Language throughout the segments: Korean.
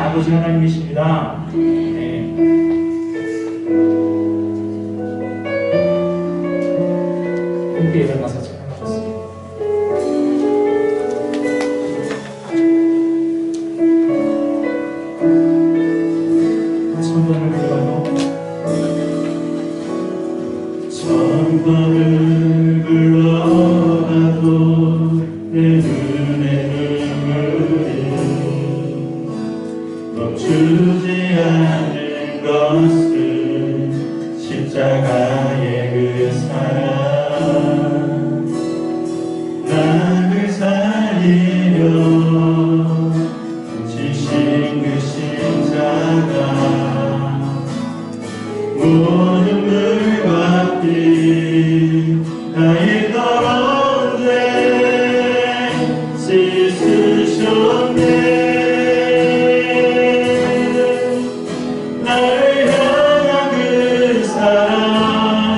아버지 하나님이십니다. 네. 함께 일어나서 찬양하겠습니다. 천번을 불러도 천번을 불러도 내 눈에 눈물이 멈추지 않는 것은 십자가의 그 사랑 나를 살리려 지신 그 십자가 모든 물과 피 나의 더러운 죄 씻으셨네. 나를 향한 그 사랑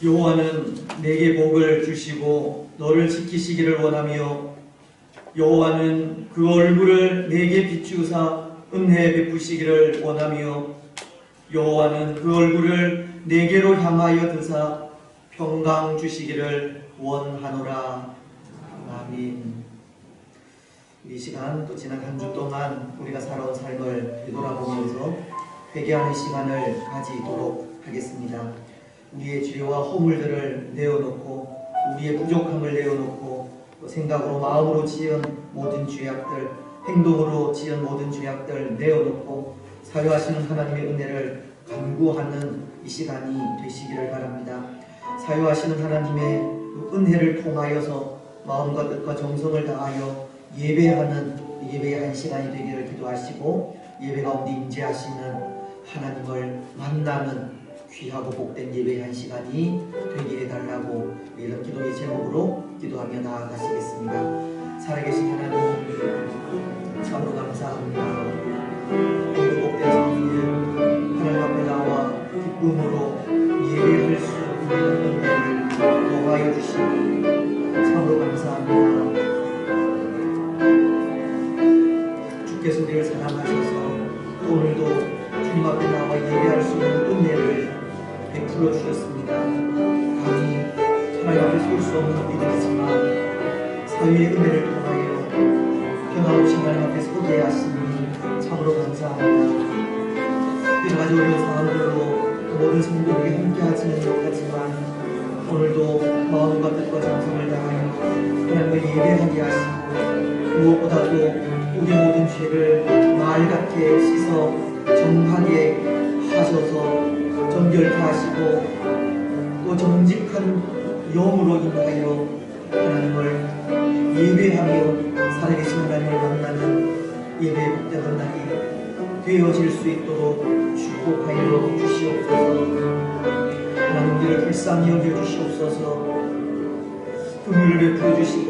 여호와는 내게 복을 주시고 너를 지키시기를 원하며 여호와는 그 얼굴을 내게 비추사 은혜 베푸시기를 원하며 여호와는 그 얼굴을 내게로 향하여 드사 평강 주시기를 원하노라. 아멘. 이 시간 또 지난 한 주 동안 우리가 살아온 삶을 되돌아보면서 회개하는 시간을 가지도록 하겠습니다. 우리의 죄와 허물들을 내어놓고 우리의 부족함을 내어놓고 또 생각으로 마음으로 지은 모든 죄악들, 행동으로 지은 모든 죄악들 내어놓고 사유하시는 하나님의 은혜를 간구하는 이 시간이 되시기를 바랍니다. 사유하시는 하나님의 그 은혜를 통하여서 마음과 뜻과 정성을 다하여 예배하는 예배의 한 시간이 되기를 기도하시고 예배 가운데 임재하시는 하나님을 만나는 귀하고 복된 예배의 한 시간이 되게 해달라고 이런 기도의 제목으로 기도하며 나아가시겠습니다. 살아계신 하나님 참으로 감사합니다. 오늘 복된 성일 하나님 앞에 나와 기쁨으로 예배할 수 있는 은혜를 더하여 주시니 참으로 감사합니다. 주께서 우리를 사랑하셔서 오늘도 주님 앞에 나와 예배할 수 있는 은혜를 베풀어 주셨습니다. 감히 하나님 앞에 설 수 없는 우리들이지만 사유의 은혜를 통하여 변함없이 하나님 앞에 서게 하시니 참으로 감사합니다. 여러 가지 어려운 상황들로 모든 성도들이 함께하지는 못하지만 오늘도 마음과 뜻과 정성을 다하여 하나님을 예배하게 하시고 무엇보다도 우리 모든 죄를 말 같게 씻어 정하게 하셔서 정결케 하시고 또 정직한 영으로 인하여 하나님을 예배하며 살아계신 하나님을 만나는 예배의 복된 날이 되어질 수 있도록 축복하여 주시옵소서. 하나님 우리를 불쌍히 여겨주시옵소서. 긍휼을 베풀어 주시고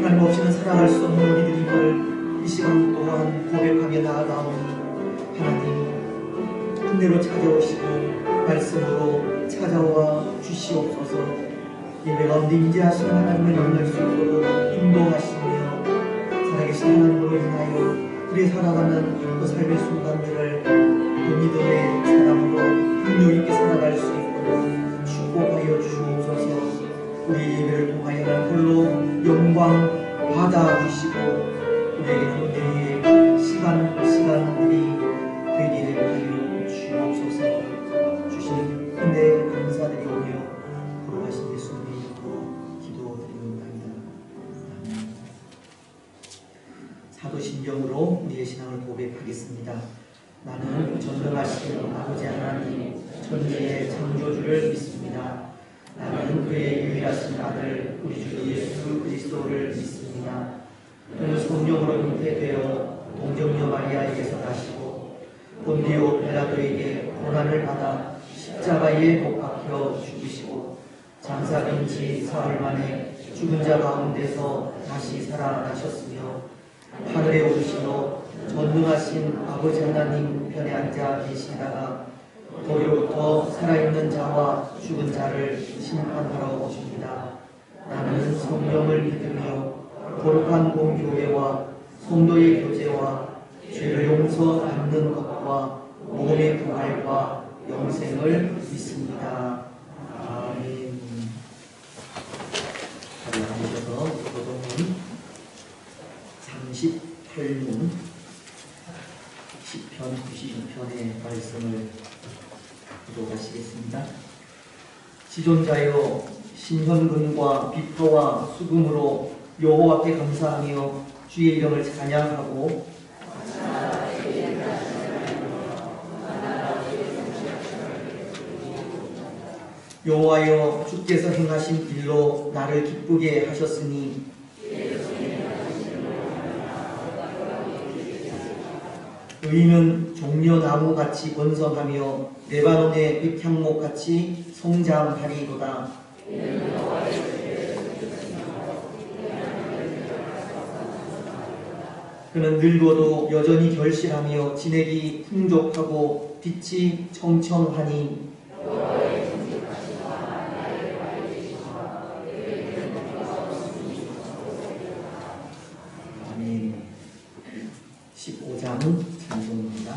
하나님 없이는 살아갈 수 없는 우리들임을 이 시간 또한 고백하며 나아가오니 하나님 은혜로 찾아오시고 말씀으로 찾아와 주시옵소서. 예배 가운데 임재하시는 하나님을 만날 수 있도록 인도하시며 살아계신 하나님으로 인하여 우리 살아가는 그 삶의 순간들을 그 믿음의 사람으로 능력 있게 살아갈 수 있도록 축복하여 주옵소서. 우리의 예배를 통하여 홀로 영광 받아주시고 우리에게는 은혜의 시간들이 되게 하여 주옵소서. 주신 은혜 감사드리오며 거룩하신 예수님 이름으로 기도드리옵나이다. 아멘. 사도신경으로 우리의 신앙을 고백하겠습니다. 나는 전능하신 아버지 하나님 천지의 창조주를 믿습니다. 나는 그의 유일하신 아들 우리 주 예수 그리스도를 믿습니다. 그는 성령으로 잉태되어 동정녀 마리아에게서 나시고 본디오 빌라도에게 고난을 받아 십자가에 못 박혀 죽으시고 장사된 지 사흘 만에 죽은 자 가운데서 다시 살아나셨으며 하늘에 오르시러 전능하신 아버지 하나님 편에 앉아 계시다가 거기로부터 살아있는 자와 죽은 자를 심판하러 오십니다. 나는 성령을 믿으며 거룩한 공교회와 성도의 교제와 죄를 용서받는 것과 몸의 부활과 영생을 믿습니다. 아멘. 다들 앉으셔서 교독문 38문 시편 92편의 말씀을 기도하시겠습니다. 지존자여 신현근과 비표와 수금으로 여호와께 감사하며 주의 이름을 찬양하고 여호와여 주께서 행하신 일로 나를 기쁘게 하셨으니 의인은 종려나무같이 번성하며 레바논의 백향목같이 성장하리로다. 그는 늙어도 여전히 결실하며 진액이 풍족하고 빛이 청청하니 다음은 찬송입니다.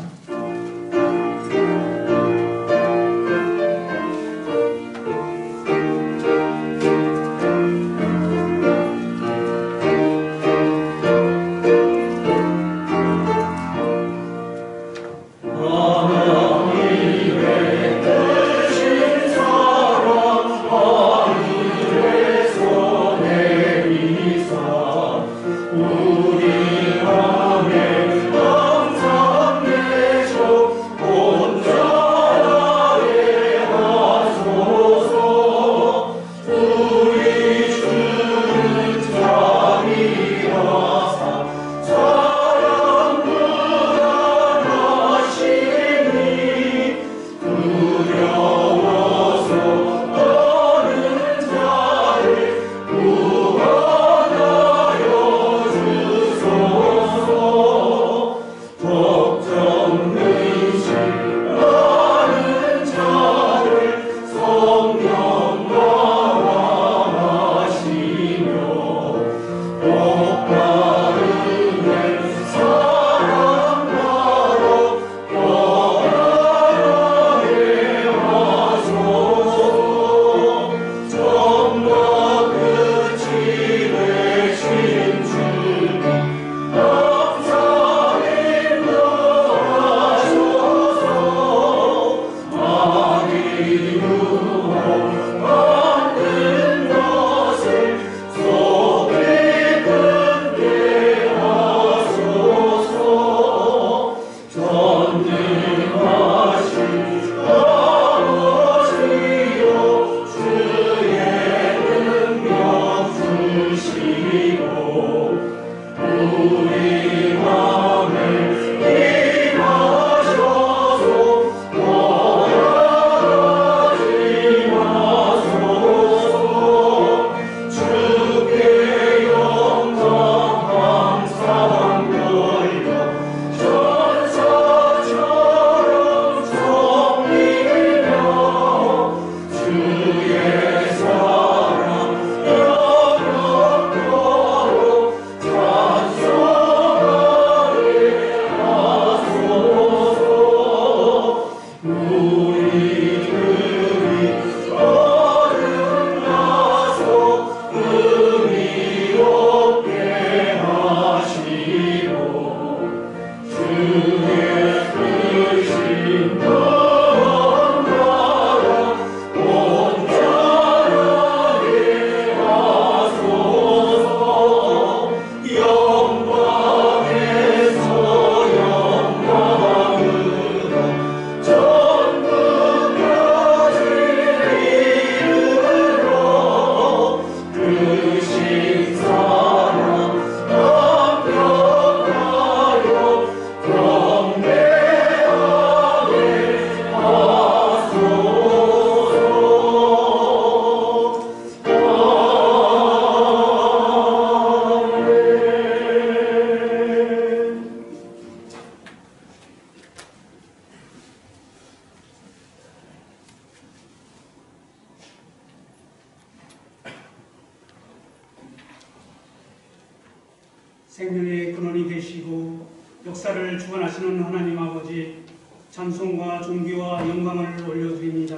생명의 근원이 되시고 역사를 주관하시는 하나님 아버지, 찬송과 존귀와 영광을 올려드립니다.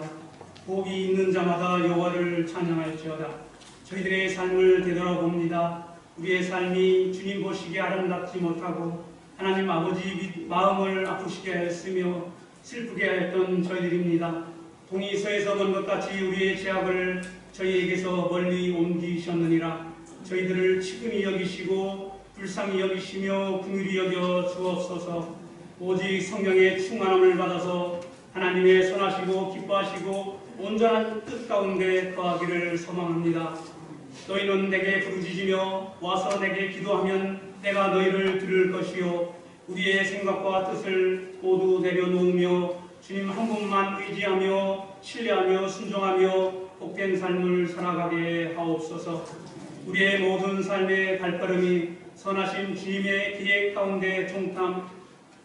복이 있는 자마다 여호와를 찬양할지어다. 저희들의 삶을 되돌아봅니다. 우리의 삶이 주님 보시기에 아름답지 못하고 하나님 아버지 마음을 아프시게 했으며 슬프게 하였던 저희들입니다. 동이 서에서 먼 것 같이 우리의 죄악을 저희에게서 멀리 옮기셨느니라. 저희들을 치근히 여기시고 불쌍히 여기시며 긍휼히 여겨 주옵소서. 오직 성령의 충만함을 받아서 하나님의 선하시고 기뻐하시고 온전한 뜻 가운데 거하기를 소망합니다. 너희는 내게 부르짖으며 와서 내게 기도하면 내가 너희를 들을 것이요 우리의 생각과 뜻을 모두 내려놓으며 주님 한 분만 의지하며 신뢰하며 순종하며 복된 삶을 살아가게 하옵소서. 우리의 모든 삶의 발걸음이 선하신 주님의 계획 가운데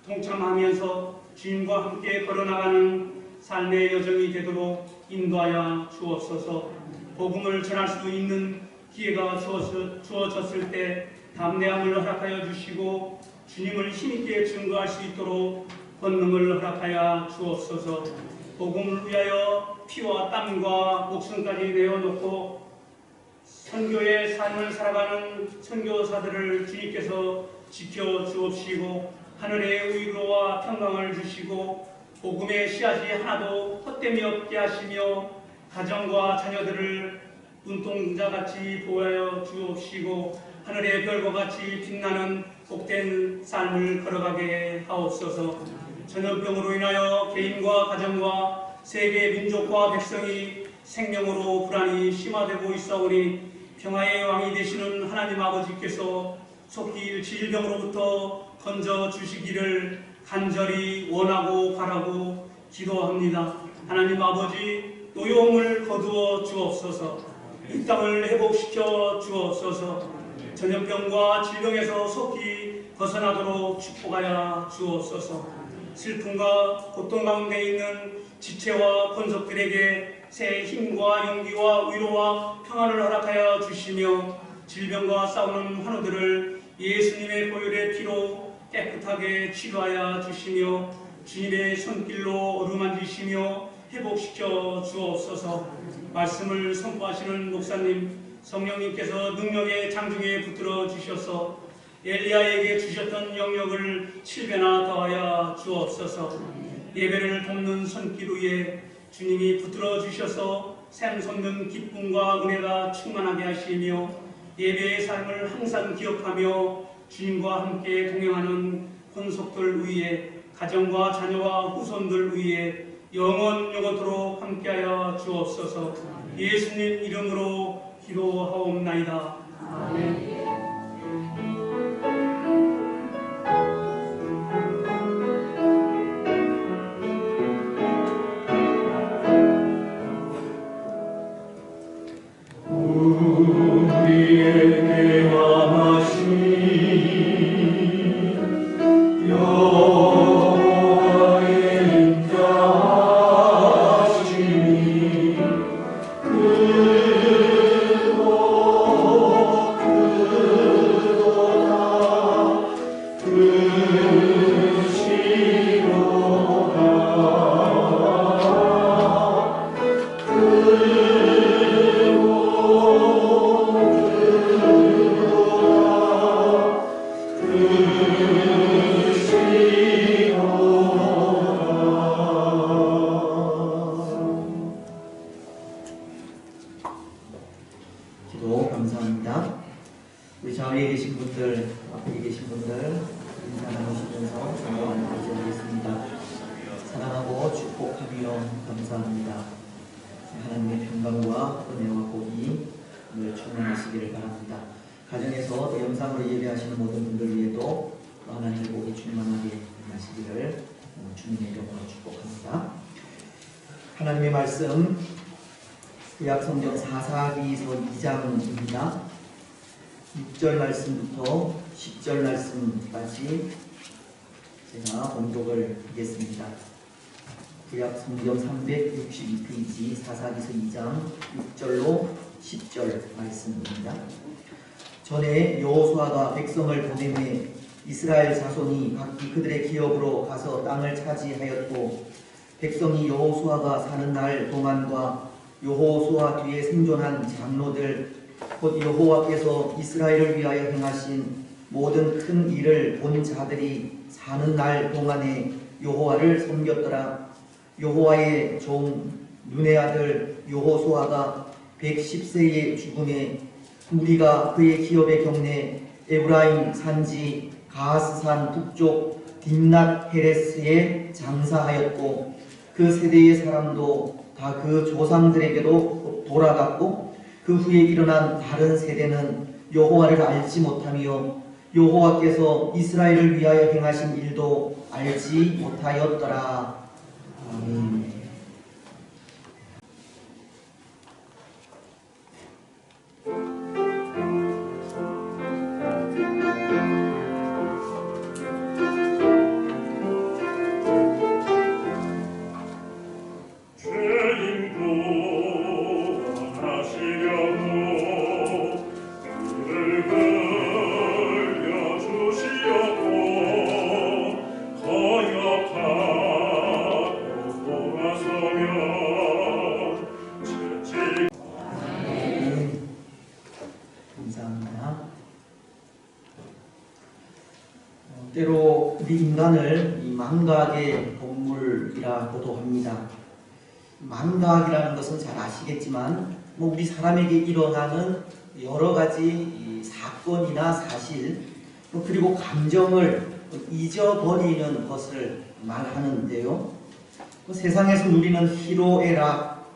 동참하면서 주님과 함께 걸어나가는 삶의 여정이 되도록 인도하여 주옵소서. 복음을 전할 수 있는 기회가 주어졌을 때 담대함을 허락하여 주시고 주님을 힘있게 증거할 수 있도록 권능을 허락하여 주옵소서. 복음을 위하여 피와 땀과 목숨까지 내어놓고 선교의 삶을 살아가는 선교사들을 주님께서 지켜 주옵시고 하늘의 의로와 평강을 주시고 복음의 씨앗이 하나도 헛됨이 없게 하시며 가정과 자녀들을 눈동자같이 보호하여 주옵시고 하늘의 별과 같이 빛나는 복된 삶을 걸어가게 하옵소서. 전염병으로 인하여 개인과 가정과 세계 민족과 백성이 생명으로 불안이 심화되고 있사오니 평화의 왕이 되시는 하나님 아버지께서 속히 질병으로부터 건져 주시기를 간절히 원하고 바라고 기도합니다. 하나님 아버지, 노여움을 거두어 주옵소서. 이 땅을 회복시켜 주옵소서. 전염병과 질병에서 속히 벗어나도록 축복하여 주옵소서. 슬픔과 고통 가운데 있는 지체와 권속들에게 새 힘과 용기와 위로와 평안을 허락하여 주시며 질병과 싸우는 환우들을 예수님의 보혈의 피로 깨끗하게 치료하여 주시며 주님의 손길로 어루만지시며 회복시켜 주옵소서. 말씀을 선포하시는 목사님, 성령님께서 능력의 장중에 붙들어 주셔서 엘리야에게 주셨던 영역을 7배나 더하여 주옵소서. 예배를 돕는 손길 위에 주님이 붙들어 주셔서 샘솟는 기쁨과 은혜가 충만하게 하시며 예배의 삶을 항상 기억하며 주님과 함께 동행하는 권속들 위에 가정과 자녀와 후손들 위에 영원토록 함께하여 주옵소서. 예수님 이름으로 기도하옵나이다. 아멘. 우리에게 함하신 여호와의 인자하심이 기도 감사합니다. 우리 자리에 계신 분들, 앞에 계신 분들 인사 나누시면서 기도하는 하겠습니다. 사랑하고 축복하며 감사합니다. 하나님의 평강과 은혜와 복이 늘 충만하시기를 바랍니다. 가정에서 또 영상으로 예배하시는 모든 분들 위에도 하나님의 복이 충만하게 하시기를 주님의 이름으로 축복합니다. 하나님의 말씀 구약 성경 사사기서 2장입니다. 6절 말씀부터 10절 말씀까지 제가 봉독을 하겠습니다. 구약 성경 362페이지 사사기서 2장 6절로 10절 말씀입니다. 전에 여호수아가 백성을 보내매 이스라엘 자손이 각기 그들의 기업으로 가서 땅을 차지하였고 백성이 여호수아가 사는 날 동안과 여호수아 뒤에 생존한 장로들 곧 여호와께서 이스라엘을 위하여 행하신 모든 큰 일을 본 자들이 사는 날 동안에 여호와를 섬겼더라. 여호와의 종 눈의 아들 여호수아가 110세에 죽음에 무리가 그의 기업의 경내 에브라임 산지 가스산 북쪽 딥낫 헤레스에 장사하였고 그 세대의 사람도 다 그 조상들에게로 돌아갔고 그 후에 일어난 다른 세대는 여호와를 알지 못하며 여호와께서 이스라엘을 위하여 행하신 일도 알지 못하였더라. 아멘. 주시려고 때로 우리 인간을 이 망각의 동물이라고도 합니다. 망각이라는 것은 잘 아시겠지만 우리 사람에게 일어나는 여러 가지 이 사건이나 사실 그리고 감정을 잊어버리는 것을 말하는데요. 세상에서 누리는 희로애락,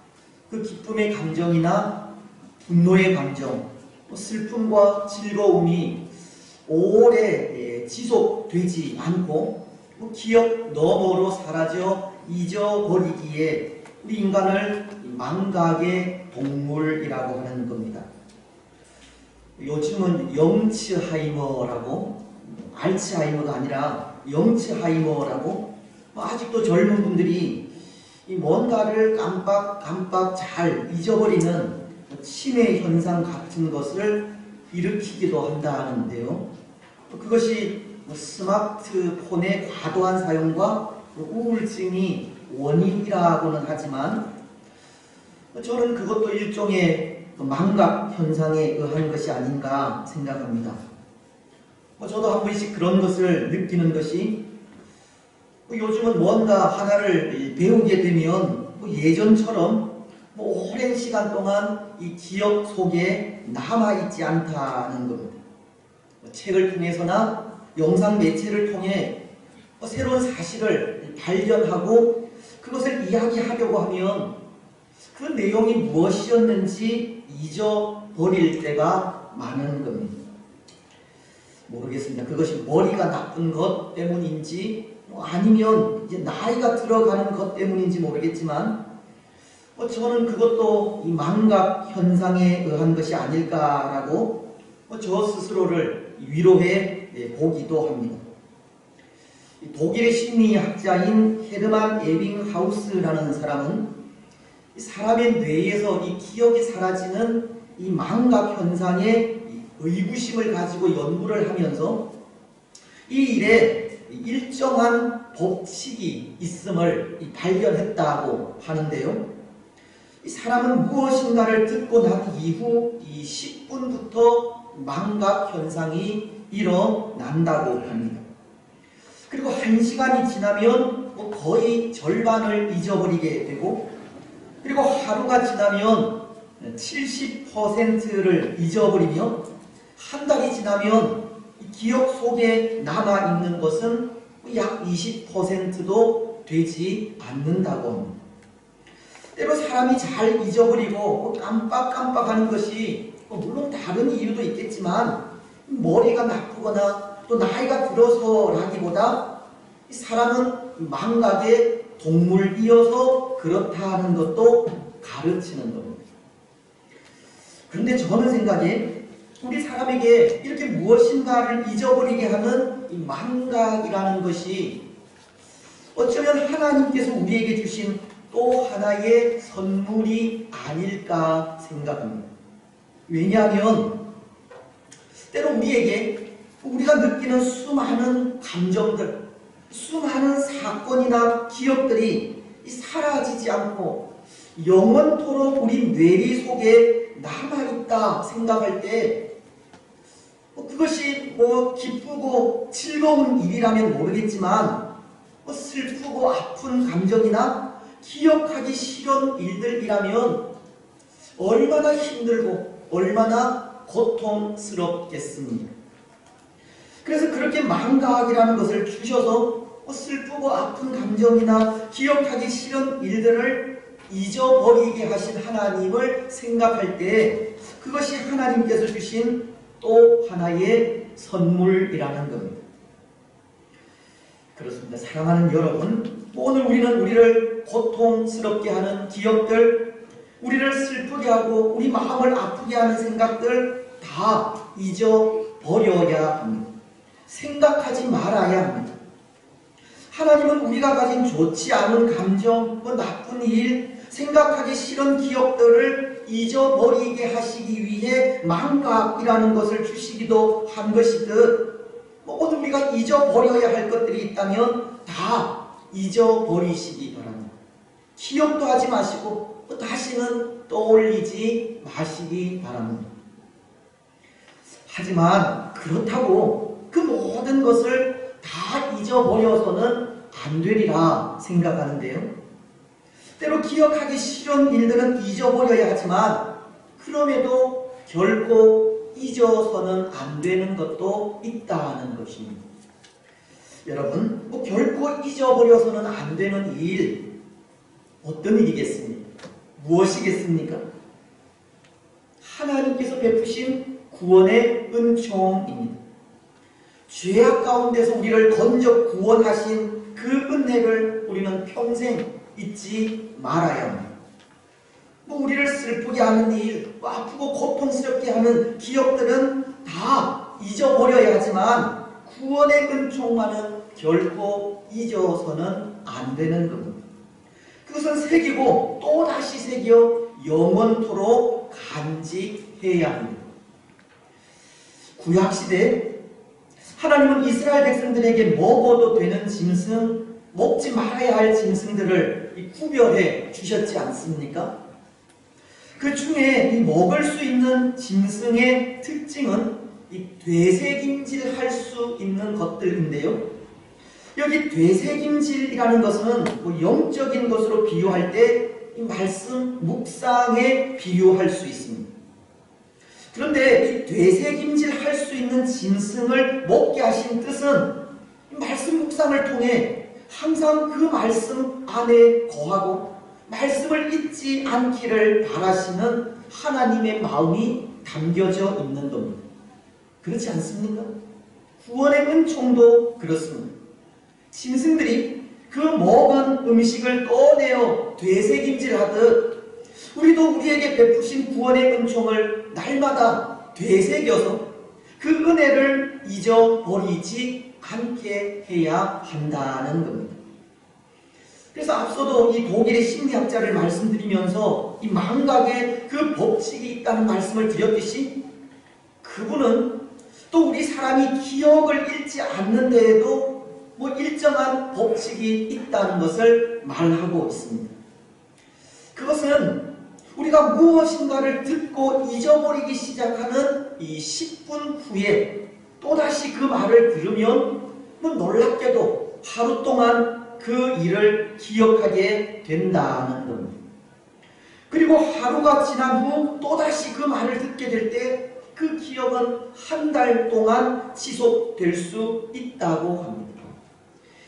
그 기쁨의 감정이나 분노의 감정, 슬픔과 즐거움이 오래 지속되지 않고 기억 너머로 사라져 잊어버리기에 우리 인간을 망각의 동물이라고 하는 겁니다. 요즘은 영츠하이머라고, 알츠하이머가 아니라 영츠하이머라고 아직도 젊은 분들이 뭔가를 깜빡깜빡 잘 잊어버리는 치매 현상 같은 것을 일으키기도 한다는데요. 그것이 스마트폰의 과도한 사용과 우울증이 원인이라고는 하지만 저는 그것도 일종의 망각 현상에 의한 것이 아닌가 생각합니다. 저도 한 번씩 그런 것을 느끼는 것이 요즘은 뭔가 하나를 배우게 되면 예전처럼 오랜 시간 동안 이 기억 속에 남아있지 않다는 겁니다. 책을 통해서나 영상 매체를 통해 새로운 사실을 발견하고 그것을 이야기하려고 하면 그 내용이 무엇이었는지 잊어버릴 때가 많은 겁니다. 모르겠습니다. 그것이 머리가 나쁜 것 때문인지 아니면 이제 나이가 들어가는 것 때문인지 모르겠지만 저는 그것도 이 망각 현상에 의한 것이 아닐까라고 저 스스로를 위로해 보기도 합니다. 독일의 심리학자인 헤르만 에빙하우스라는 사람은 사람의 뇌에서 이 기억이 사라지는 이 망각 현상에 의구심을 가지고 연구를 하면서 이 일에 일정한 법칙이 있음을 발견했다고 하는데요. 이 사람은 무엇인가를 듣고 난 이후 이 10분부터 망각 현상이 일어난다고 합니다. 그리고 1시간이 지나면 거의 절반을 잊어버리게 되고 그리고 하루가 지나면 70%를 잊어버리며 한 달이 지나면 기억 속에 남아있는 것은 약 20%도 되지 않는다고 합니다. 때로 사람이 잘 잊어버리고 깜빡깜빡하는 것이 물론 다른 이유도 있겠지만 머리가 나쁘거나 또 나이가 들어서라기보다 사람은 망각의 동물이어서 그렇다는 것도 가르치는 겁니다. 그런데 저는 생각에 우리 사람에게 이렇게 무엇인가를 잊어버리게 하는 이 망각이라는 것이 어쩌면 하나님께서 우리에게 주신 또 하나의 선물이 아닐까 생각합니다. 왜냐하면 때로 우리에게 우리가 느끼는 수많은 감정들, 수많은 사건이나 기억들이 사라지지 않고 영원토록 우리 뇌리 속에 남아있다 생각할 때 그것이 기쁘고 즐거운 일이라면 모르겠지만 슬프고 아픈 감정이나 기억하기 싫은 일들이라면 얼마나 힘들고 얼마나 고통스럽겠습니까? 그래서 그렇게 망각이라는 것을 주셔서 슬프고 아픈 감정이나 기억하기 싫은 일들을 잊어버리게 하신 하나님을 생각할 때 그것이 하나님께서 주신 또 하나의 선물이라는 겁니다. 그렇습니다. 사랑하는 여러분, 오늘 우리는 우리를 고통스럽게 하는 기억들, 우리를 슬프게 하고 우리 마음을 아프게 하는 생각들 다 잊어버려야 합니다. 생각하지 말아야 합니다. 하나님은 우리가 가진 좋지 않은 감정, 나쁜 일, 생각하기 싫은 기억들을 잊어버리게 하시기 위해 망각이라는 것을 주시기도 한 것이듯 오늘 우리가 잊어버려야 할 것들이 있다면 다 잊어버리시기 바랍니다. 기억도 하지 마시고 다시는 떠올리지 마시기 바랍니다. 하지만 그렇다고 그 모든 것을 다 잊어버려서는 안 되리라 생각하는데요. 때로 기억하기 싫은 일들은 잊어버려야 하지만 그럼에도 결코 잊어서는 안 되는 것도 있다는 것입니다. 여러분, 결코 잊어버려서는 안 되는 일, 어떤 일이겠습니까? 무엇이겠습니까? 하나님께서 베푸신 구원의 은총입니다. 죄악 가운데서 우리를 건져 구원하신 그 은혜를 우리는 평생 잊지 말아야 합니다. 우리를 슬프게 하는 일, 아프고 고통스럽게 하는 기억들은 다 잊어버려야 하지만 구원의 은총만은 결코 잊어서는 안 되는 겁니다. 그것은 새기고 또다시 새겨 영원토록 간직해야 합니다. 구약시대 하나님은 이스라엘 백성들에게 먹어도 되는 짐승, 먹지 말아야 할 짐승들을 구별해 주셨지 않습니까? 그 중에 이 먹을 수 있는 짐승의 특징은 이 되새김질 할 수 있는 것들인데요. 여기 되새김질이라는 것은 영적인 것으로 비유할 때 이 말씀 묵상에 비유할 수 있습니다. 그런데 이 되새김질 할 수 있는 짐승을 먹게 하신 뜻은 이 말씀 묵상을 통해 항상 그 말씀 안에 거하고 말씀을 잊지 않기를 바라시는 하나님의 마음이 담겨져 있는 겁니다. 그렇지 않습니까? 구원의 은총도 그렇습니다. 짐승들이 그 먹은 음식을 꺼내어 되새김질하듯 우리도 우리에게 베푸신 구원의 은총을 날마다 되새겨서 그 은혜를 잊어버리지 않게 해야 한다는 겁니다. 그래서 앞서도 이 독일의 심리학자를 말씀드리면서 이 망각의 그 법칙이 있다는 말씀을 드렸듯이 그분은 또 우리 사람이 기억을 잃지 않는 데에도 일정한 법칙이 있다는 것을 말하고 있습니다. 그것은 우리가 무엇인가를 듣고 잊어버리기 시작하는 이 10분 후에 또다시 그 말을 들으면 놀랍게도 하루 동안 그 일을 기억하게 된다는 겁니다. 그리고 하루가 지난 후 또다시 그 말을 듣게 될 때 그 기억은 한 달 동안 지속될 수 있다고 합니다.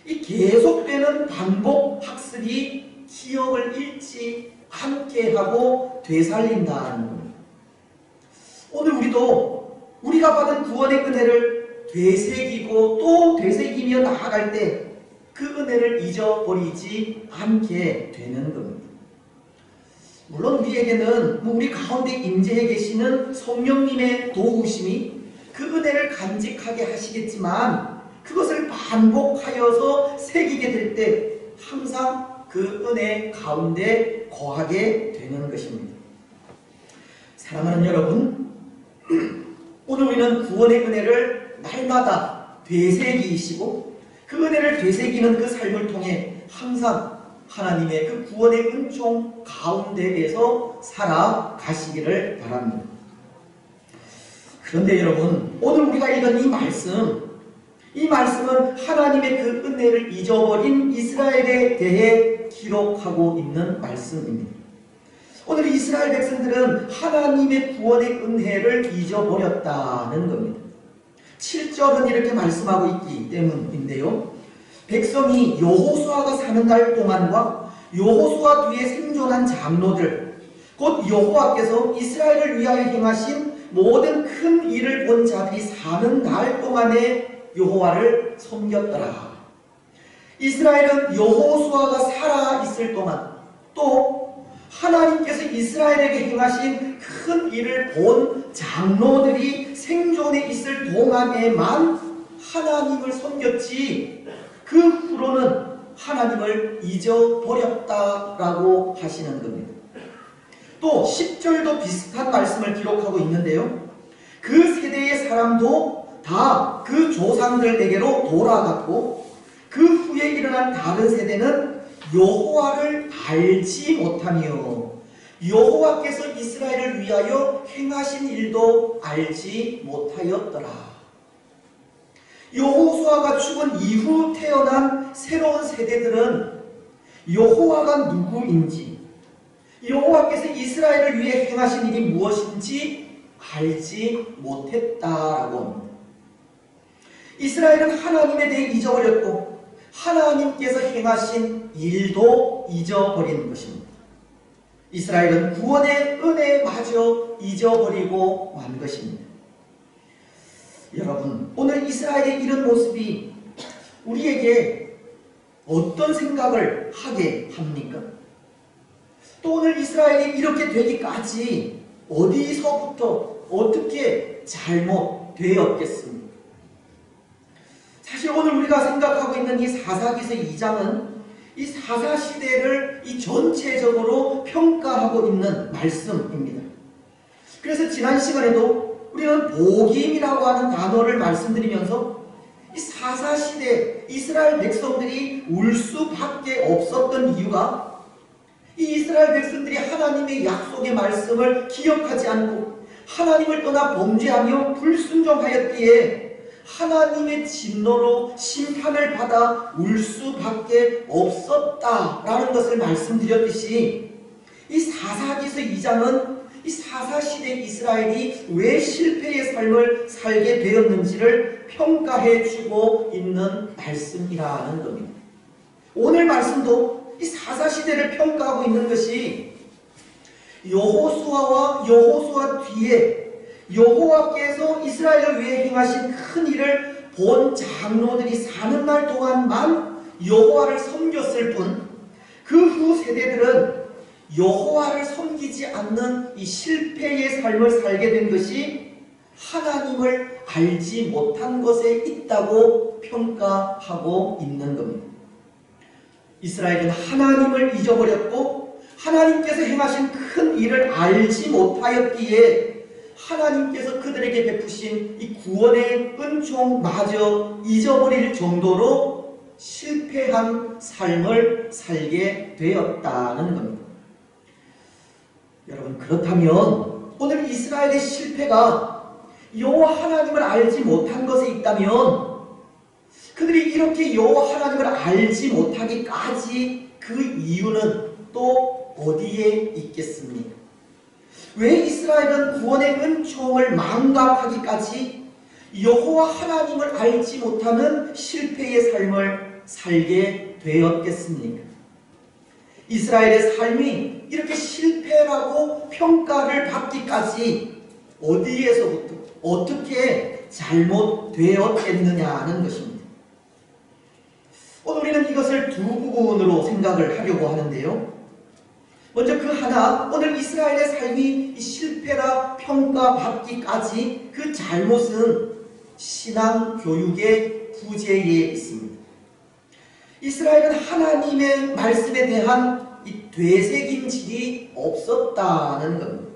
이 계속되는 반복 학습이 기억을 잃지 않게 하고 되살린다는 겁니다. 오늘 우리도 우리가 받은 구원의 은혜를 되새기고 또 되새기며 나아갈 때 그 은혜를 잊어버리지 않게 되는 겁니다. 물론 우리에게는 우리 가운데 임재해 계시는 성령님의 도우심이 그 은혜를 간직하게 하시겠지만 그것을 반복하여서 새기게 될 때 항상 그 은혜 가운데 거하게 되는 것입니다. 사랑하는 여러분, 오늘 우리는 구원의 은혜를 날마다 되새기시고 그 은혜를 되새기는 그 삶을 통해 항상 하나님의 그 구원의 은총 가운데에서 살아가시기를 바랍니다. 그런데 여러분, 오늘 우리가 읽은 이 말씀은 하나님의 그 은혜를 잊어버린 이스라엘에 대해 기록하고 있는 말씀입니다. 오늘 이스라엘 백성들은 하나님의 구원의 은혜를 잊어버렸다는 겁니다. 7절은 이렇게 말씀하고 있기 때문인데요. 백성이 여호수아가 사는 날 동안과 여호수아 뒤에 생존한 장로들, 곧 여호와께서 이스라엘을 위하여 행하신 모든 큰 일을 본 자들이 사는 날 동안에 여호와를 섬겼더라. 이스라엘은 여호수아가 살아 있을 동안 또 하나님께서 이스라엘에게 행하신 큰 일을 본 장로들이 생존해 있을 동안에만 하나님을 섬겼지 그 후로는 하나님을 잊어버렸다라고 하시는 겁니다. 또 10절도 비슷한 말씀을 기록하고 있는데요. 그 세대의 사람도 다 그 조상들에게로 돌아갔고 그 후에 일어난 다른 세대는 여호와를 알지 못하며 여호와께서 이스라엘을 위하여 행하신 일도 알지 못하였더라. 여호수아가 죽은 이후 태어난 살아가는 새로운 세대들은 여호와가 누구인지, 여호와께서 이스라엘을 위해 행하신 일이 무엇인지 알지 못했다라고 합니다. 이스라엘은 하나님에 대해 잊어버렸고 하나님께서 행하신 일도 잊어버린 것입니다. 이스라엘은 구원의 은혜마저 잊어버리고 만 것입니다. 여러분, 오늘 이스라엘의 이런 모습이 우리에게 어떤 생각을 하게 합니까? 또 오늘 이스라엘이 이렇게 되기까지 어디서부터 어떻게 잘못되었겠습니까? 사실 오늘 우리가 생각하고 있는 이 사사기서 2장은 이 사사시대를 이 전체적으로 평가하고 있는 말씀입니다. 그래서 지난 시간에도 우리는 복임이라고 하는 단어를 말씀드리면서 이 사사시대 이스라엘 백성들이 울 수밖에 없었던 이유가 이 이스라엘 백성들이 하나님의 약속의 말씀을 기억하지 않고 하나님을 떠나 범죄하며 불순종하였기에 하나님의 진노로 심판을 받아 울 수밖에 없었다라는 것을 말씀드렸듯이 이 사사기서 2장은 이 사사시대 이스라엘이 왜 실패의 삶을 살게 되었는지를 평가해주고 있는 말씀이라는 겁니다. 오늘 말씀도 이 사사시대를 평가하고 있는 것이 여호수아와 여호수아 뒤에 여호와께서 이스라엘을 위해 행하신 큰 일을 본 장로들이 사는 날 동안만 여호와를 섬겼을 뿐 그 후 세대들은 여호와를 섬기지 않는 이 실패의 삶을 살게 된 것이 하나님을 알지 못한 것에 있다고 평가하고 있는 겁니다. 이스라엘은 하나님을 잊어버렸고 하나님께서 행하신 큰 일을 알지 못하였기에 하나님께서 그들에게 베푸신 이 구원의 은총마저 잊어버릴 정도로 실패한 삶을 살게 되었다는 겁니다. 여러분, 그렇다면 오늘 이스라엘의 실패가 여호와 하나님을 알지 못한 것에 있다면 그들이 이렇게 여호와 하나님을 알지 못하기까지 그 이유는 또 어디에 있겠습니까? 왜 이스라엘은 구원의 은총을 망각하기까지 여호와 하나님을 알지 못하는 실패의 삶을 살게 되었겠습니까? 이스라엘의 삶이 이렇게 실패라고 평가를 받기까지 어디에서부터 어떻게 잘못되었겠느냐는 것입니다. 오늘 우리는 이것을 두 부분으로 생각을 하려고 하는데요. 먼저 그 하나, 오늘 이스라엘의 삶이 실패라 평가받기까지 그 잘못은 신앙 교육의 부재에 있습니다. 이스라엘은 하나님의 말씀에 대한 이 되새김질이 없었다는 겁니다.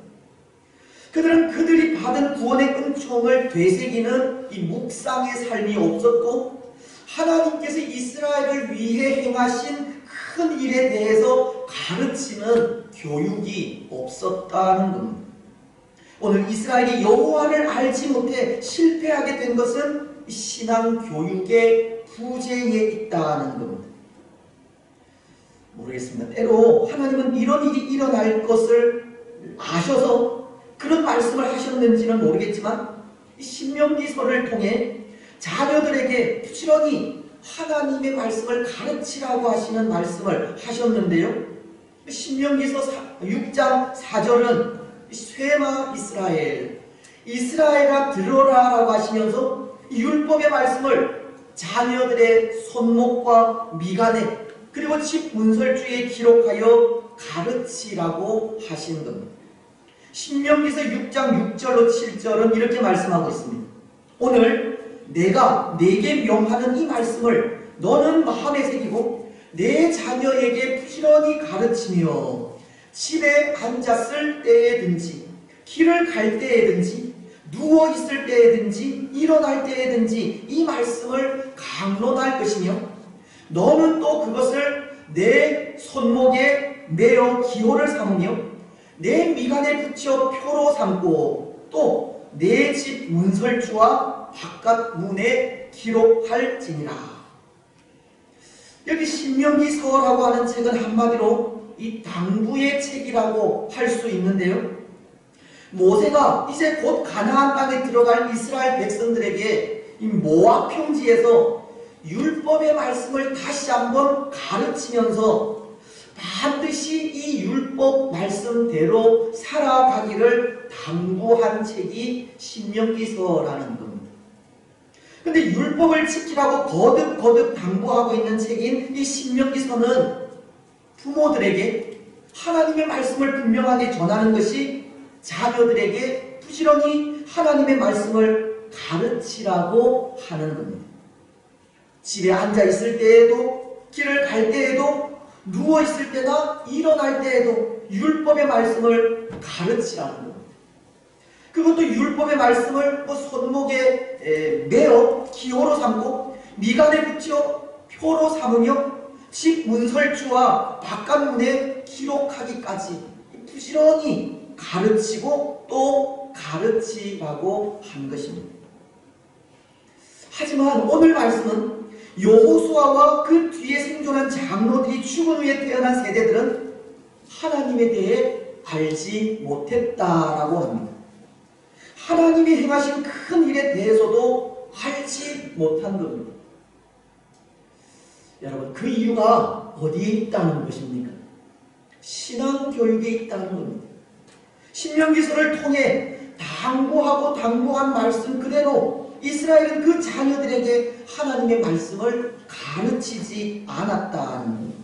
그들은 그들이 받은 구원의 은총을 되새기는 이 묵상의 삶이 없었고 하나님께서 이스라엘을 위해 행하신 큰 일에 대해서 가르치는 교육이 없었다는 겁니다. 오늘 이스라엘이 여호와를 알지 못해 실패하게 된 것은 신앙 교육의 부재에 있다는 겁니다. 모르겠습니다. 때로 하나님은 이런 일이 일어날 것을 아셔서 그런 말씀을 하셨는지는 모르겠지만 이 신명기서를 통해 자녀들에게 부지런히 하나님의 말씀을 가르치라고 하시는 말씀을 하셨는데요. 신명기서 6장 4절은 쇠마 이스라엘아 들어라 라고 하시면서 율법의 말씀을 자녀들의 손목과 미간에 그리고 집 문설주에 기록하여 가르치라고 하신 겁니다. 신명기서 6장 6절로 7절은 이렇게 말씀하고 있습니다. 오늘 내가 내게 명하는 이 말씀을 너는 마음에 새기고 내 자녀에게 부지런히 가르치며 집에 앉았을 때에든지 길을 갈 때에든지 누워있을 때에든지 일어날 때에든지 이 말씀을 강론할 것이며 너는 또 그것을 내 손목에 매어 기호를 삼으며 내 미간에 붙여 표로 삼고 또 내 집 문설주와 바깥 문에 기록할지니라. 여기 신명기서라고 하는 책은 한마디로 이 당부의 책이라고 할 수 있는데요. 모세가 이제 곧 가나안 땅에 들어갈 이스라엘 백성들에게 이 모압 평지에서 율법의 말씀을 다시 한번 가르치면서 반드시 이 율법 말씀대로 살아가기를 당부한 책이 신명기서라는 겁니다. 근데 율법을 지키라고 거듭 당부하고 있는 책인 이 신명기서는 부모들에게 하나님의 말씀을 분명하게 전하는 것이 자녀들에게 부지런히 하나님의 말씀을 가르치라고 하는 겁니다. 집에 앉아 있을 때에도, 길을 갈 때에도, 누워 있을 때나 일어날 때에도 율법의 말씀을 가르치라는 겁니다. 그것도 율법의 말씀을 손목에 매어 기호로 삼고 미간에 붙여 표로 삼으며 집 문설주와 바깥문에 기록하기까지 부지런히 가르치고 또 가르치라고 한 것입니다. 하지만 오늘 말씀은 여호수아와 그 뒤에 생존한 장로들이 죽은 후에 태어난 세대들은 하나님에 대해 알지 못했다라고 합니다. 하나님이 행하신 큰 일에 대해서도 알지 못한 겁니다. 여러분, 그 이유가 어디에 있다는 것입니까? 신앙교육에 있다는 겁니다. 신명기서를 통해 당부한 말씀 그대로 이스라엘은 그 자녀들에게 하나님의 말씀을 가르치지 않았다는 겁니다.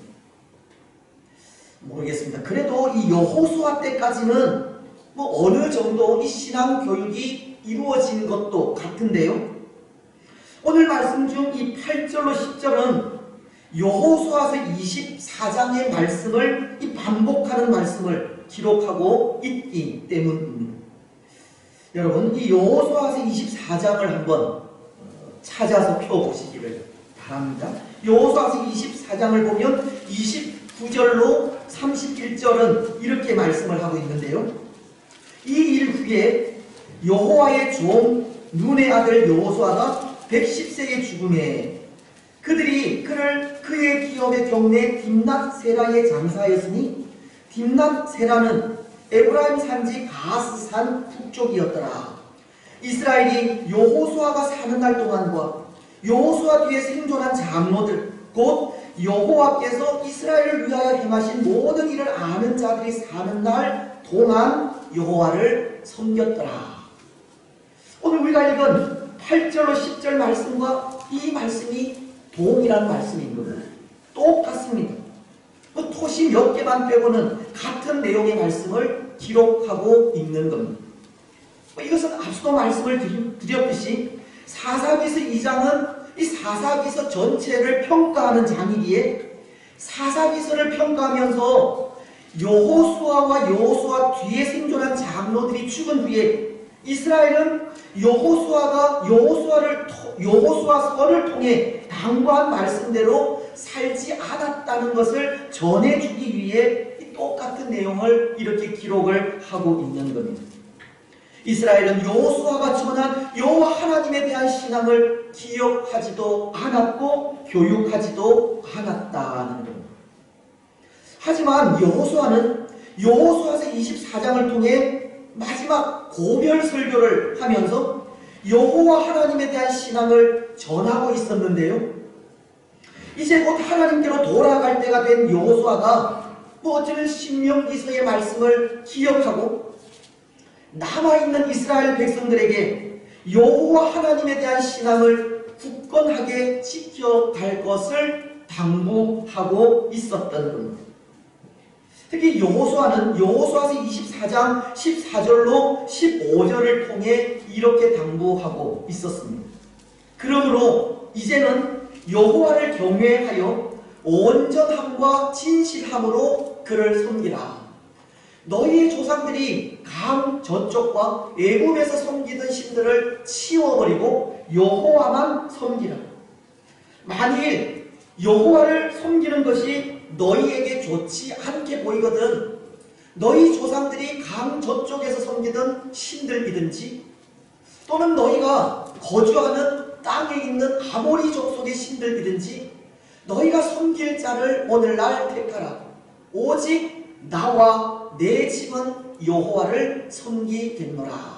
모르겠습니다. 그래도 이 여호수아 때까지는 어느 정도 이 신앙교육이 이루어진 것도 같은데요. 오늘 말씀 중 이 8절로 10절은 여호수아서 24장의 말씀을 이 반복하는 말씀을 기록하고 있기 때문입니다. 여러분, 이 여호수아서 24장을 한번 찾아서 펴보시기를 바랍니다. 여호수아서 24장을 보면 29절로 31절은 이렇게 말씀을 하고 있는데요. 이 일 후에 여호와의 종 눈의 아들 여호수아가 110세에 죽음에 그들이 그의 기업의 경내 딥낫세라의 장사였으니 딥낫세라는 에브라임 산지 가스산 북쪽이었더라. 이스라엘이 여호수아가 사는 날 동안과 여호수아 뒤에 생존한 장로들 곧 여호와께서 이스라엘을 위하여 행하신 모든 일을 아는 자들이 사는 날 동안 여호와를 섬겼더라. 오늘 우리가 읽은 8절로 10절 말씀과 이 말씀이 동일한 말씀인 겁니다. 똑같습니다. 토시 몇 개만 빼고는 같은 내용의 말씀을 기록하고 있는 겁니다. 이것은 앞서도 말씀을 드렸듯이 사사기서 2장은 이 사사기서 전체를 평가하는 장이기에 사사기서를 평가하면서 여호수아와 여호수아 뒤에 생존한 장로들이 죽은 뒤에 이스라엘은 여호수아서를 통해 당부한 말씀대로 살지 않았다는 것을 전해주기 위해 이 똑같은 내용을 이렇게 기록을 하고 있는 겁니다. 이스라엘은 여호수아가 전한 여호와 하나님에 대한 신앙을 기억하지도 않았고 교육하지도 않았다는 겁니다. 하지만 여호수아는 여호수아서 24장을 통해 마지막 고별 설교를 하면서 여호와 하나님에 대한 신앙을 전하고 있었는데요. 이제 곧 하나님께로 돌아갈 때가 된 여호수아가 어쩌면 신명기서의 말씀을 기억하고 남아있는 이스라엘 백성들에게 여호와 하나님에 대한 신앙을 굳건하게 지켜갈 것을 당부하고 있었던 겁니다. 특히 여호수아는 여호수아서 24장 14절로 15절을 통해 이렇게 당부하고 있었습니다. 그러므로 이제는 여호와를 경외하여 온전함과 진실함으로 그를 섬기라. 너희의 조상들이 강 저쪽과 애굽에서 섬기던 신들을 치워버리고 여호와만 섬기라. 만일 여호와를 섬기는 것이 너희에게 좋지 않게 보이거든 너희 조상들이 강 저쪽에서 섬기던 신들이든지 또는 너희가 거주하는 땅에 있는 아모리 족속의 신들이든지 너희가 섬길 자를 오늘날 택하라. 오직 나와 내 집은 여호와를 섬기겠노라.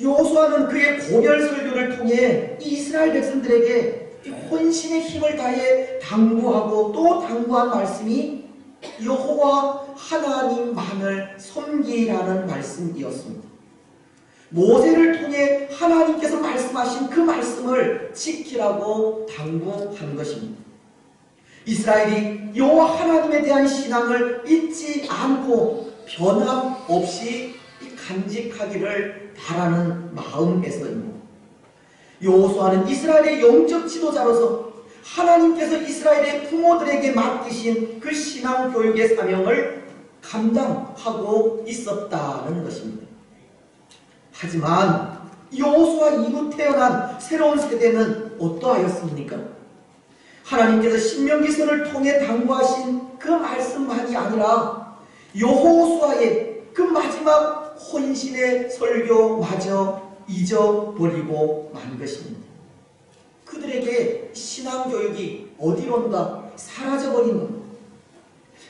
여호수아는 그의 고별 설교를 통해 이스라엘 백성들에게 혼신의 힘을 다해 당부하고 또 당부한 말씀이 여호와 하나님만을 섬기라는 말씀이었습니다. 모세를 통해 하나님께서 말씀하신 그 말씀을 지키라고 당부한 것입니다. 이스라엘이 여호와 하나님에 대한 신앙을 잊지 않고 변함없이 간직하기를 바라는 마음에서입니다. 여호수아는 이스라엘의 영적 지도자로서 하나님께서 이스라엘의 부모들에게 맡기신 그 신앙 교육의 사명을 감당하고 있었다는 것입니다. 하지만 여호수아 이후 태어난 새로운 세대는 어떠하였습니까? 하나님께서 신명기서를 통해 당부하신 그 말씀만이 아니라 여호수아의 그 마지막 혼신의 설교마저 잊어버리고 만 것입니다. 그들에게 신앙교육이 어디론가 사라져버린 겁니다.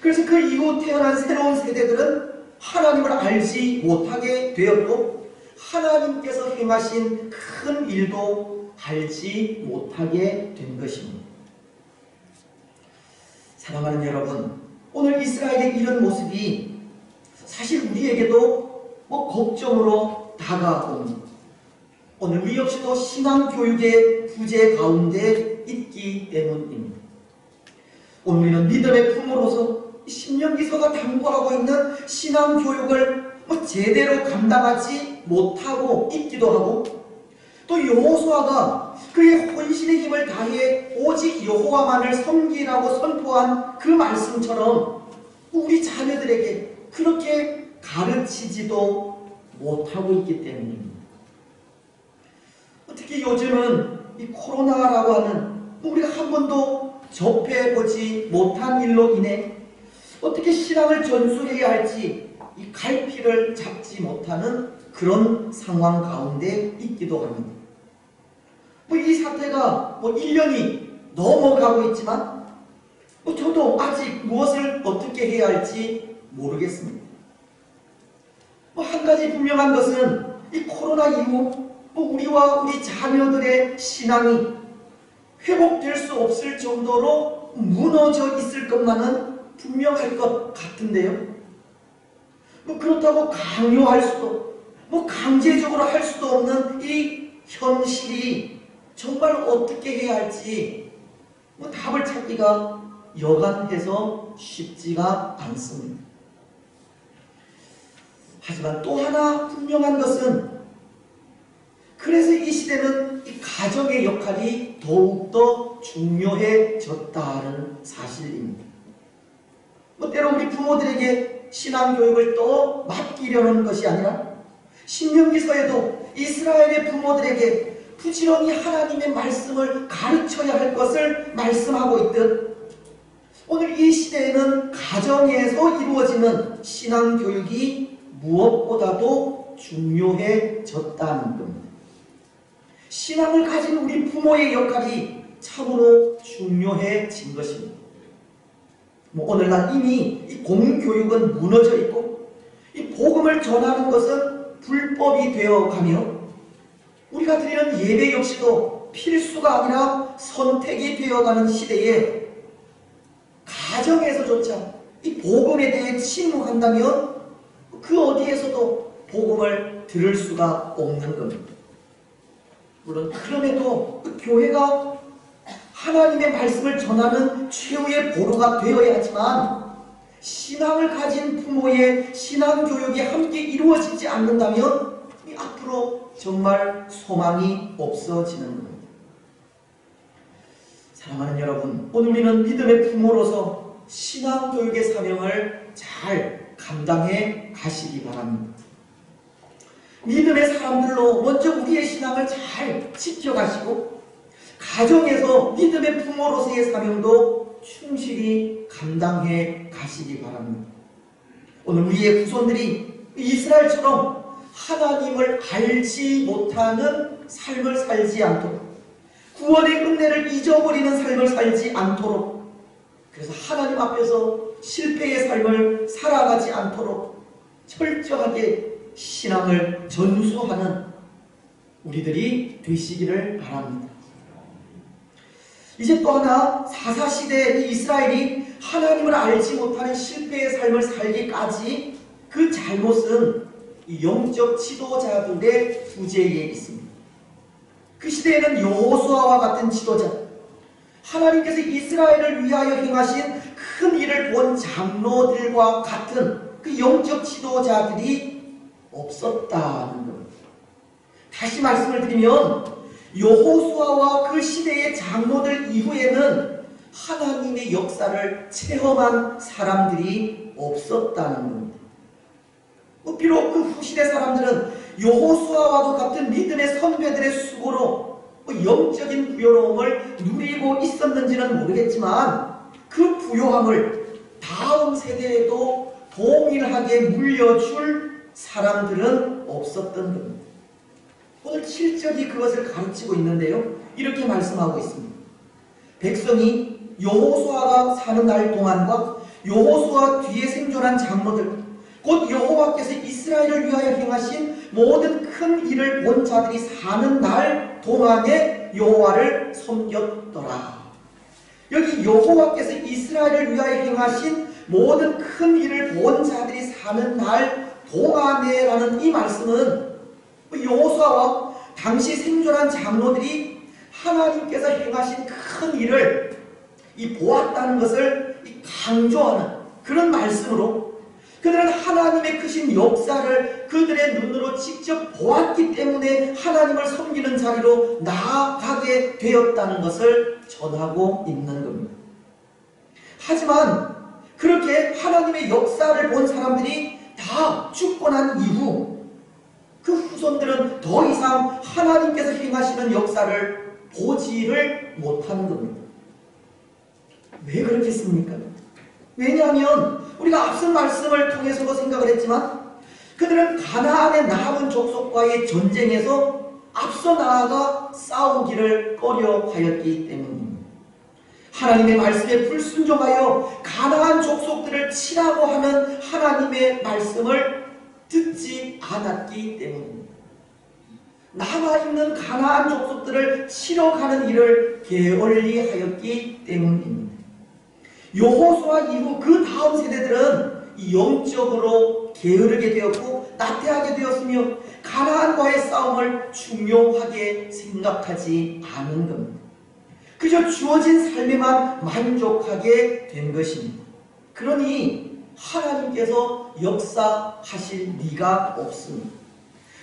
그래서 그 이후 태어난 새로운 세대들은 하나님을 알지 못하게 되었고 하나님께서 행하신 큰 일도 알지 못하게 된 것입니다. 사랑하는 여러분, 오늘 이스라엘의 이런 모습이 사실 우리에게도 걱정으로 다가옵니다. 오늘 우리 역시도 신앙교육의 부재 가운데 있기 때문입니다. 오늘 우리는 믿음의 품으로서 신명기서가 당부하고 있는 신앙교육을 제대로 감당하지 못하고 있기도 하고, 또 여호수아가 그의 혼신의 힘을 다해 오직 여호와만을 섬기라고 선포한 그 말씀처럼 우리 자녀들에게 그렇게 가르치지도 못하고 있기 때문입니다. 특히 요즘은 이 코로나라고 하는 우리가 한 번도 접해보지 못한 일로 인해 어떻게 신앙을 전수해야 할지 이 갈피를 잡지 못하는 그런 상황 가운데 있기도 합니다. 이 사태가 1년이 넘어가고 있지만 저도 아직 무엇을 어떻게 해야 할지 모르겠습니다. 한 가지 분명한 것은 이 코로나 이후 우리와 우리 자녀들의 신앙이 회복될 수 없을 정도로 무너져 있을 것만은 분명할 것 같은데요. 그렇다고 강요할 수도 강제적으로 할 수도 없는 이 현실이 정말 어떻게 해야 할지 답을 찾기가 여간해서 쉽지가 않습니다. 하지만 또 하나 분명한 것은 그래서 이 시대는 이 가정의 역할이 더욱더 중요해졌다는 사실입니다. 때로 우리 부모들에게 신앙교육을 또 맡기려는 것이 아니라 신명기서에도 이스라엘의 부모들에게 부지런히 하나님의 말씀을 가르쳐야 할 것을 말씀하고 있듯 오늘 이 시대에는 가정에서 이루어지는 신앙교육이 무엇보다도 중요해졌다는 겁니다. 신앙을 가진 우리 부모의 역할이 참으로 중요해진 것입니다. 오늘날 이미 이 공교육은 무너져 있고 이 복음을 전하는 것은 불법이 되어가며 우리가 드리는 예배 역시도 필수가 아니라 선택이 되어가는 시대에 가정에서조차 이 복음에 대해 침묵한다면 그 어디에서도 복음을 들을 수가 없는 겁니다. 물론 그럼에도 교회가 하나님의 말씀을 전하는 최후의 보루가 되어야 하지만 신앙을 가진 부모의 신앙교육이 함께 이루어지지 않는다면 앞으로 정말 소망이 없어지는 겁니다. 사랑하는 여러분, 오늘 우리는 믿음의 부모로서 신앙교육의 사명을 잘 감당해 가시기 바랍니다. 믿음의 사람들로 먼저 우리의 신앙을 잘 지켜가시고 가정에서 믿음의 부모로서의 사명도 충실히 감당해 가시기 바랍니다. 오늘 우리의 후손들이 이스라엘처럼 하나님을 알지 못하는 삶을 살지 않도록 구원의 은혜를 잊어버리는 삶을 살지 않도록, 그래서 하나님 앞에서 실패의 삶을 살아가지 않도록 철저하게 신앙을 전수하는 우리들이 되시기를 바랍니다. 이제 또 하나, 사사시대 이 이스라엘이 하나님을 알지 못하는 실패의 삶을 살기까지 그 잘못은 이 영적 지도자들의 부재에 있습니다. 그 시대에는 여호수아와 같은 지도자, 하나님께서 이스라엘을 위하여 행하신 큰 일을 본 장로들과 같은 그 영적 지도자들이 없었다는 겁니다. 다시 말씀을 드리면 여호수아와 그 시대의 장로들 이후에는 하나님의 역사를 체험한 사람들이 없었다는 겁니다. 비록 그 후시대 사람들은 여호수아와도 같은 믿음의 선배들의 수고로 영적인 부요로움을 누리고 있었는지는 모르겠지만 그 부요함을 다음 세대에도 동일하게 물려줄 사람들은 없었던 겁니다. 오늘 7절이 그것을 가르치고 있는데요, 이렇게 말씀하고 있습니다. 백성이 여호수아가 사는 날 동안과 여호수아 뒤에 생존한 장로들, 곧 여호와께서 이스라엘을 위하여 행하신 모든 큰 일을 본 자들이 사는 날 동안에 여호와를 섬겼더라. 여기 여호와께서 이스라엘을 위하여 행하신 모든 큰 일을 본 자들이 사는 날 동안에 라는 이 말씀은 여호수아와 당시 생존한 장로들이 하나님께서 행하신 큰 일을 보았다는 것을 강조하는 그런 말씀으로, 그들은 하나님의 크신 역사를 그들의 눈으로 직접 보았기 때문에 하나님을 섬기는 자리로 나아가게 되었다는 것을 전하고 있는 겁니다. 하지만 그렇게 하나님의 역사를 본 사람들이 다 죽고 난 이후 그 후손들은 더 이상 하나님께서 행하시는 역사를 보지를 못하는 겁니다. 왜 그렇겠습니까? 왜냐하면 우리가 앞선 말씀을 통해서도 생각을 했지만 그들은 가나안의 남은 족속과의 전쟁에서 앞서 나아가 싸우기를 꺼려하였기 때문입니다. 하나님의 말씀에 불순종하여 가나안 족속들을 치라고 하는 하나님의 말씀을 듣지 않았기 때문입니다. 남아있는 가나안 족속들을 치러 가는 일을 게을리하였기 때문입니다. 여호수아 이후 그 다음 세대들은 영적으로 게으르게 되었고 나태하게 되었으며 가나안과의 싸움을 중요하게 생각하지 않은 겁니다. 그저 주어진 삶에만 만족하게 된 것입니다. 그러니 하나님께서 역사하실 리가 없습니다.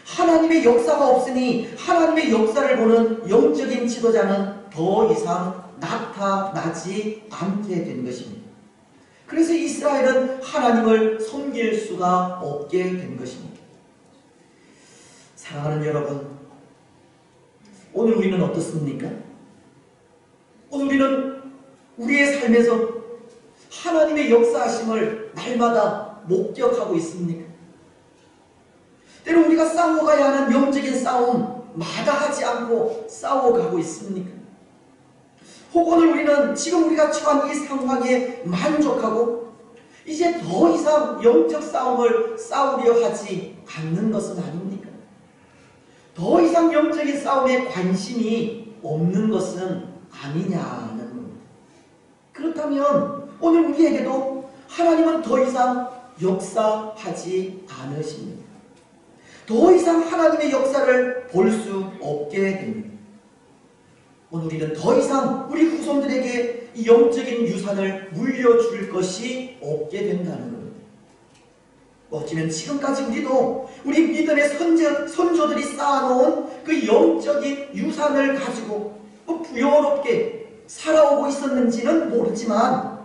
하나님의 역사가 없으니 하나님의 역사를 보는 영적인 지도자는 더 이상 나타나지 않게 된 것입니다. 그래서 이스라엘은 하나님을 섬길 수가 없게 된 것입니다. 사랑하는 여러분, 오늘 우리는 어떻습니까? 오늘 우리는 우리의 삶에서 하나님의 역사하심을 날마다 목격하고 있습니까? 때로 우리가 싸워가야 하는 영적인 싸움 마다하지 않고 싸워가고 있습니까? 혹은 우리는 지금 우리가 처한 이 상황에 만족하고 이제 더 이상 영적 싸움을 싸우려 하지 않는 것은 아닙니까? 더 이상 영적인 싸움에 관심이 없는 것은 아니냐는 겁니다. 그렇다면 오늘 우리에게도 하나님은 더 이상 역사하지 않으십니다. 더 이상 하나님의 역사를 볼 수 없게 됩니다. 오늘 우리는 더 이상 우리 후손들에게 이 영적인 유산을 물려줄 것이 없게 된다는 겁니다. 어찌면 지금까지 우리도 우리 믿음의 선조들이 쌓아놓은 그 영적인 유산을 가지고 부요롭게 살아오고 있었는지는 모르지만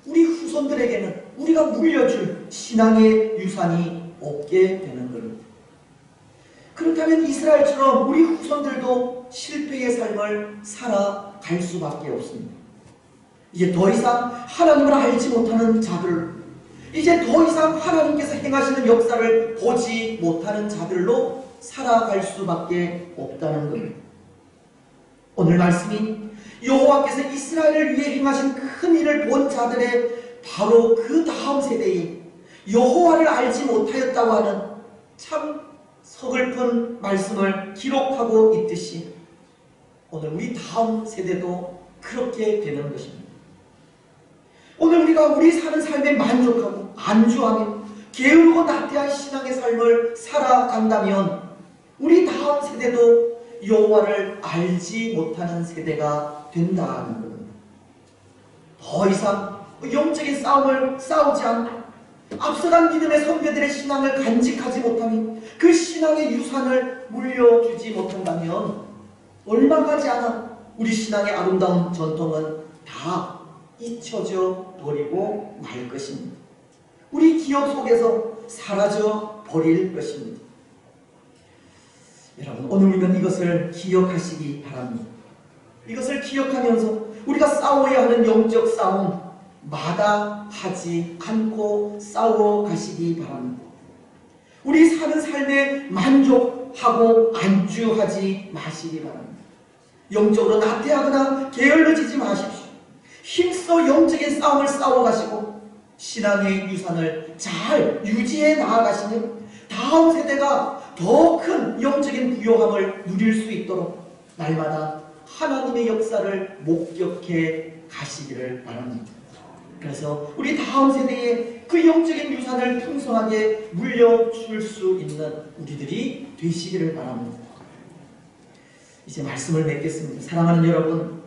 우리 후손들에게는 우리가 물려줄 신앙의 유산이 없게 되는 겁니다. 그렇다면 이스라엘처럼 우리 후손들도 실패의 삶을 살아갈 수밖에 없습니다. 이제 더 이상 하나님을 알지 못하는 자들, 이제 더 이상 하나님께서 행하시는 역사를 보지 못하는 자들로 살아갈 수밖에 없다는 겁니다. 오늘 말씀이 여호와께서 이스라엘을 위해 행하신 큰 일을 본 자들의 바로 그 다음 세대에 여호와를 알지 못하였다고 하는 참 서글픈 말씀을 기록하고 있듯이 오늘 우리 다음 세대도 그렇게 되는 것입니다. 오늘 우리가 우리 사는 삶에 만족하고 안주하며 게으르고 나태한 신앙의 삶을 살아간다면 우리 다음 세대도 여호와를 알지 못하는 세대가 된다는 겁니다. 더 이상 영적인 싸움을 싸우지 않고 앞서간 믿음의 선배들의 신앙을 간직하지 못하며 그 신앙의 유산을 물려주지 못한다면 얼마 가지 않아 우리 신앙의 아름다운 전통은 다 잊혀져 버리고 말 것입니다. 우리 기억 속에서 사라져 버릴 것입니다. 여러분, 오늘 우리는 이것을 기억하시기 바랍니다. 이것을 기억하면서 우리가 싸워야 하는 영적 싸움 마다하지 않고 싸워 가시기 바랍니다. 우리 사는 삶에 만족하고 안주하지 마시기 바랍니다. 영적으로 나태하거나 게을러지지 마십시오. 힘써 영적인 싸움을 싸워가시고 신앙의 유산을 잘 유지해 나아가시는 다음 세대가 더 큰 영적인 부요함을 누릴 수 있도록 날마다 하나님의 역사를 목격해 가시기를 바랍니다. 그래서 우리 다음 세대에 그 영적인 유산을 풍성하게 물려줄 수 있는 우리들이 되시기를 바랍니다. 이제 말씀을 맺겠습니다. 사랑하는 여러분,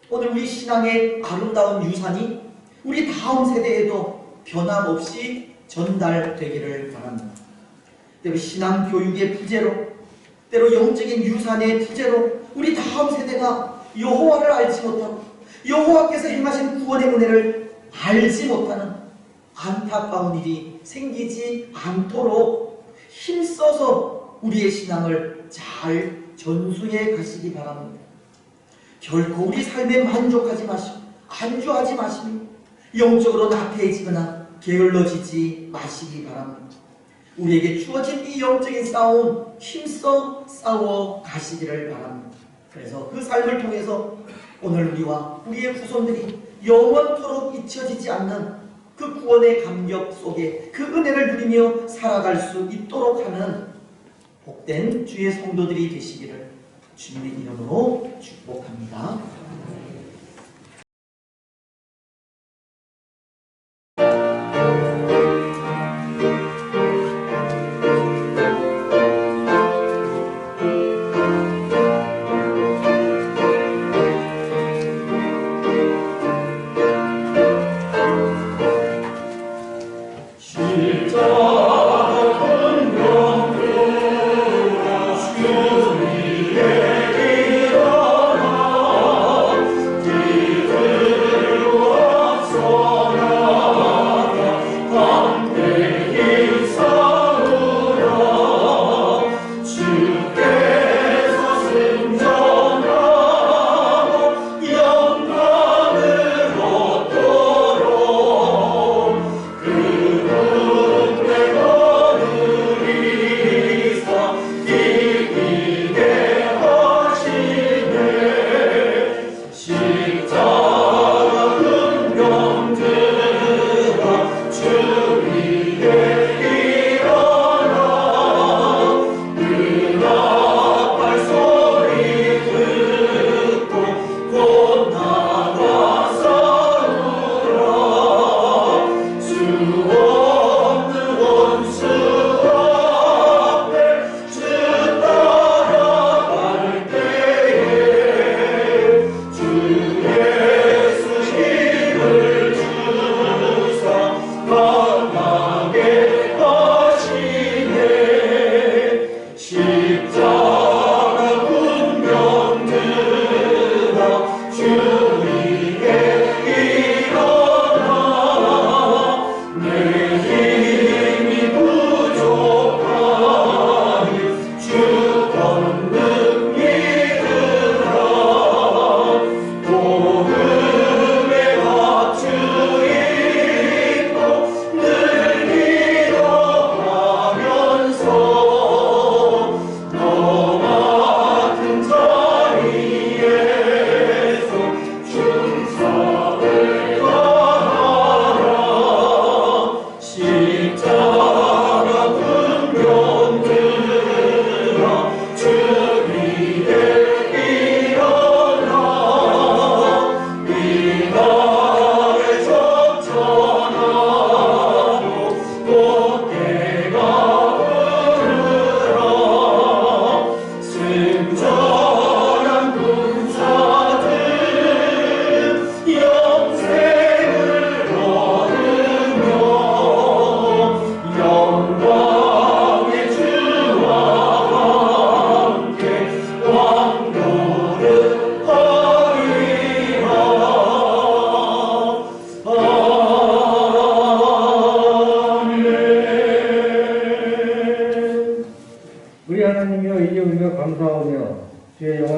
오늘 우리 신앙의 아름다운 유산이 우리 다음 세대에도 변함없이 전달되기를 바랍니다. 때로 신앙 교육의 부재로, 때로 영적인 유산의 부재로 우리 다음 세대가 여호와를 알지 못하고 여호와께서 행하신 구원의 은혜를 알지 못하는 안타까운 일이 생기지 않도록 힘써서 우리의 신앙을 잘 전수해 가시기 바랍니다. 결코 우리 삶에 만족하지 마시고 안주하지 마시며 영적으로 나태해지거나 게을러지지 마시기 바랍니다. 우리에게 주어진 이 영적인 싸움 힘써 싸워 가시기를 바랍니다. 그래서 그 삶을 통해서 오늘 우리와 우리의 후손들이 영원토록 잊혀지지 않는 그 구원의 감격 속에 그 은혜를 누리며 살아갈 수 있도록 하는 복된 주의 성도들이 되시기를 주님의 이름으로 축복합니다.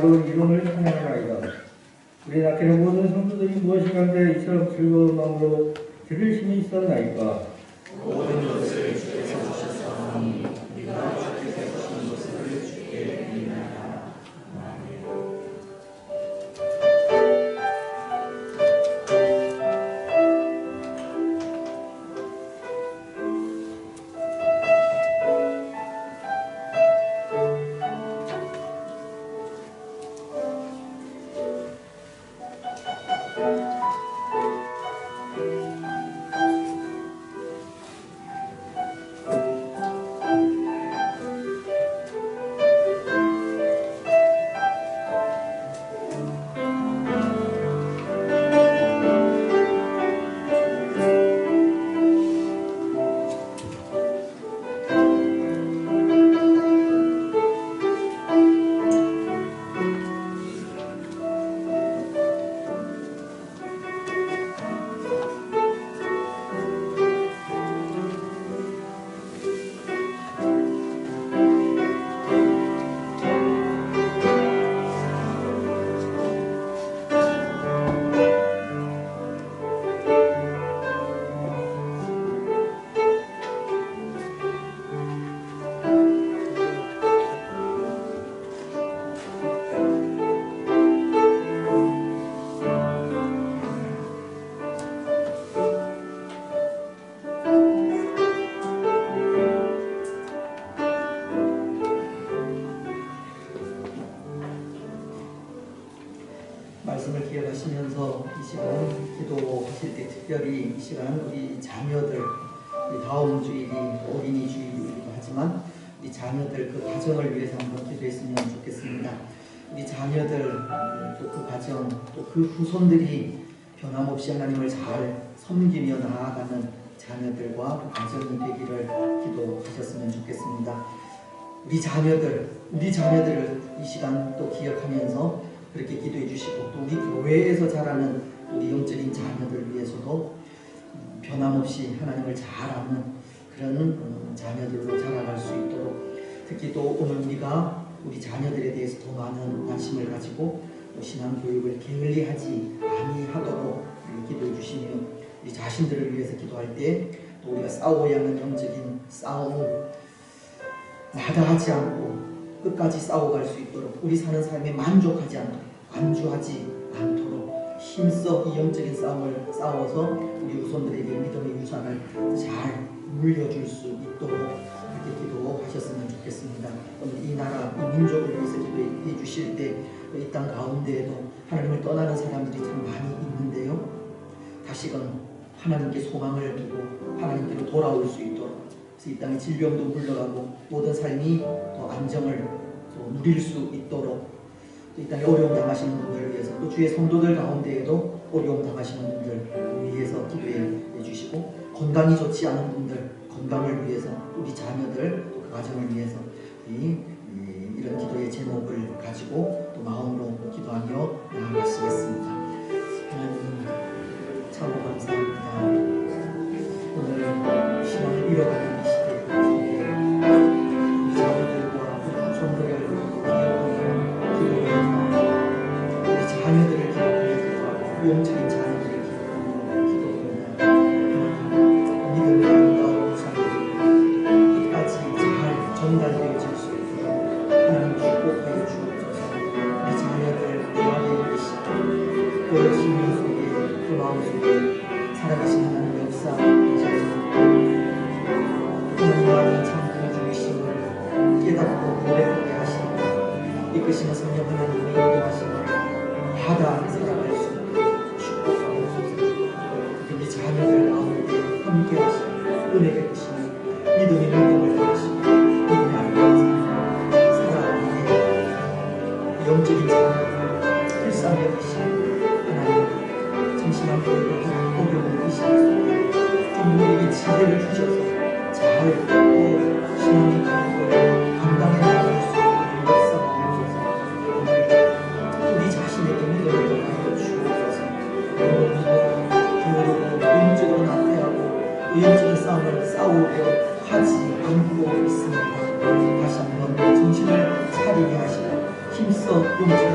바로 이름을 찬양하나이다. 우리 낳기는 모든 성도들이 무엇인가인데 이처럼 즐거운 마음으로 들을 힘이 있었나이까. 모든 것을 주께서 주셨사오니 우리가 주께서 주신 것을 주께 드리나이다. 말씀을 기억하시면서 이 시간 기도하실 때 특별히 이 시간 우리 자녀들, 우리 다음 주일이 어린이 주일이기도 하지만 우리 자녀들 그 가정을 위해서 한번 기도했으면 좋겠습니다. 우리 자녀들 또 그 가정 또 그 후손들이 변함없이 하나님을 잘 섬기며 나아가는 자녀들과 그 가정이 되기를 기도하셨으면 좋겠습니다. 우리 자녀들을 이 시간 또 기억하면서 그렇게 기도해 주시고 또 우리 교회에서 자라는 우리 영적인 자녀들 위해서도 변함없이 하나님을 잘 아는 그런 자녀들로 자라갈 수 있도록 특히 또 오늘 우리가 우리 자녀들에 대해서 더 많은 관심을 가지고 신앙교육을 게을리하지 아니하도록 기도해 주시며 우리 자신들을 위해서 기도할 때 또 우리가 싸워야 하는 영적인 싸움을 마다하지 않고 끝까지 싸워갈 수 있도록 우리 사는 삶에 만족하지 않도록 안주하지 않도록 힘써 이 영적인 싸움을 싸워서 우리 후손들에게 믿음의 유산을 잘 물려줄 수 있도록 이렇게 기도하셨으면 좋겠습니다. 오늘 이 나라, 이 민족을 위해서 기도해 주실 때 이 땅 가운데에도 하나님을 떠나는 사람들이 참 많이 있는데요. 다시금 하나님께 소망을 두고 하나님께로 돌아올 수 있도록 그래서 이 땅의 질병도 물러가고 모든 삶이 더 안정을 또 누릴 수 있도록 이 땅에 어려움 당하시는 분들을 위해서 또 주의 성도들 가운데에도 어려움 당하시는 분들 위해서 기도해 주시고 건강이 좋지 않은 분들 건강을 위해서 우리 자녀들 또 그 가정을 위해서 이런 기도의 제목을 가지고 또 마음으로 기도하며 나아가시겠습니다. 하나님 참으로 감사합니다. 오늘 시간을 잃어가는 이 시대에 우리 자녀들과 우리 후손들을 기억하며 기도하며 우리 자녀들을 기억하며 기도하고 우리 영적인 자녀들을 기억하며 기도합니다. 믿음의 아름다운 우상이 끝까지 잘 전달되어질 수 있도록 하나님 축복하여 주옵소서. 우리 자녀들 대화에 계시고 그 심령 속에 그 마음 속에 살아계신 하나님 역사하셔서 하나님만이 참 구주이심을 깨닫고 고백하게 하시고 이끄시는 성령 하나님의 인도하심을 받아 살아갈 수 있도록 축복하옵소서. 우리 자녀들 가운데 함께 하시고 은혜 베푸시며 믿음의 능력을 더하시고 믿음의 아름다운 삶을 살아가게 영적인 자녀를 일상에 계시고 하나님 정신한 교육을 하는 어려운 이 시간 속에 좀 우리에게 지혜를 주셔서 잘 신앙의 교육을 감당해 나갈 수 있는 역사가 없어서 우리 자신에게 믿음을 더하여 주옵소서. 교육으로 영적으로 나태하고 영적인 싸움을 싸우려 하지 않고 있습니다. 다시 한번 정신을 차리게 하시고 힘써 영적인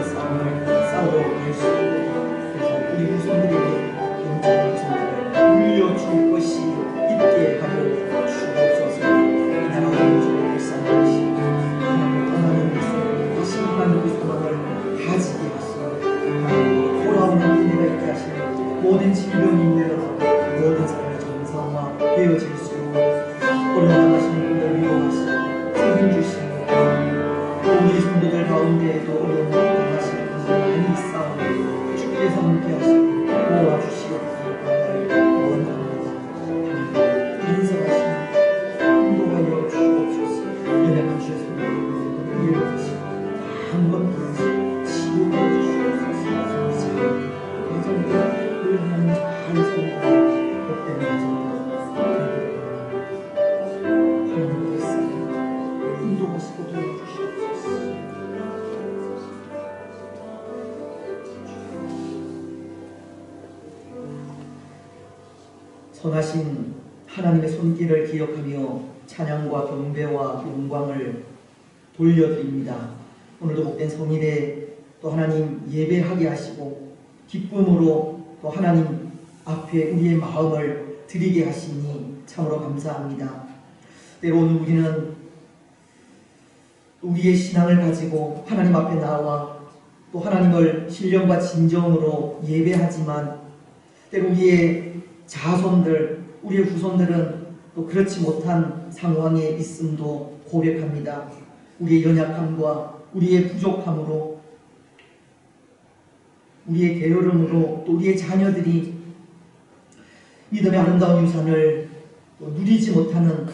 모든 질병이 물러나고 모든 삶의 정상화 되어질 수 있도록 어려워하시는 분들 위로하시고 책임 주시고 우리 성도들 가운데에도 어려움을 당하시는 분들 많이 있사오니 주께서 함께하시고 도와주시옵기를 원합니다. 인사하시니 인도하여 주옵소서. 연약한 주의 성도를 위로하시고 한번 부르시고 치유하여 주시옵소서. 가정과 늘 하나님 잘 살고 복된 가정과 하나님 말씀 인도하시고 도와주시옵소서. 선하신 하나님의 손길을 기억하며 찬양과 경배와 영광을 돌려드립니다. 오늘도 복된 성일에 또 하나님 예배하게 하시고 기쁨으로 또 하나님 앞에 우리의 마음을 드리게 하시니 참으로 감사합니다. 때로는 우리는 우리의 신앙을 가지고 하나님 앞에 나와 또 하나님을 신령과 진정으로 예배하지만 때로 우리의 자손들, 우리의 후손들은 또 그렇지 못한 상황에 있음도 고백합니다. 우리의 연약함과 우리의 부족함으로 우리의 게으름으로 또 우리의 자녀들이 믿음의 아름다운 유산을 누리지 못하는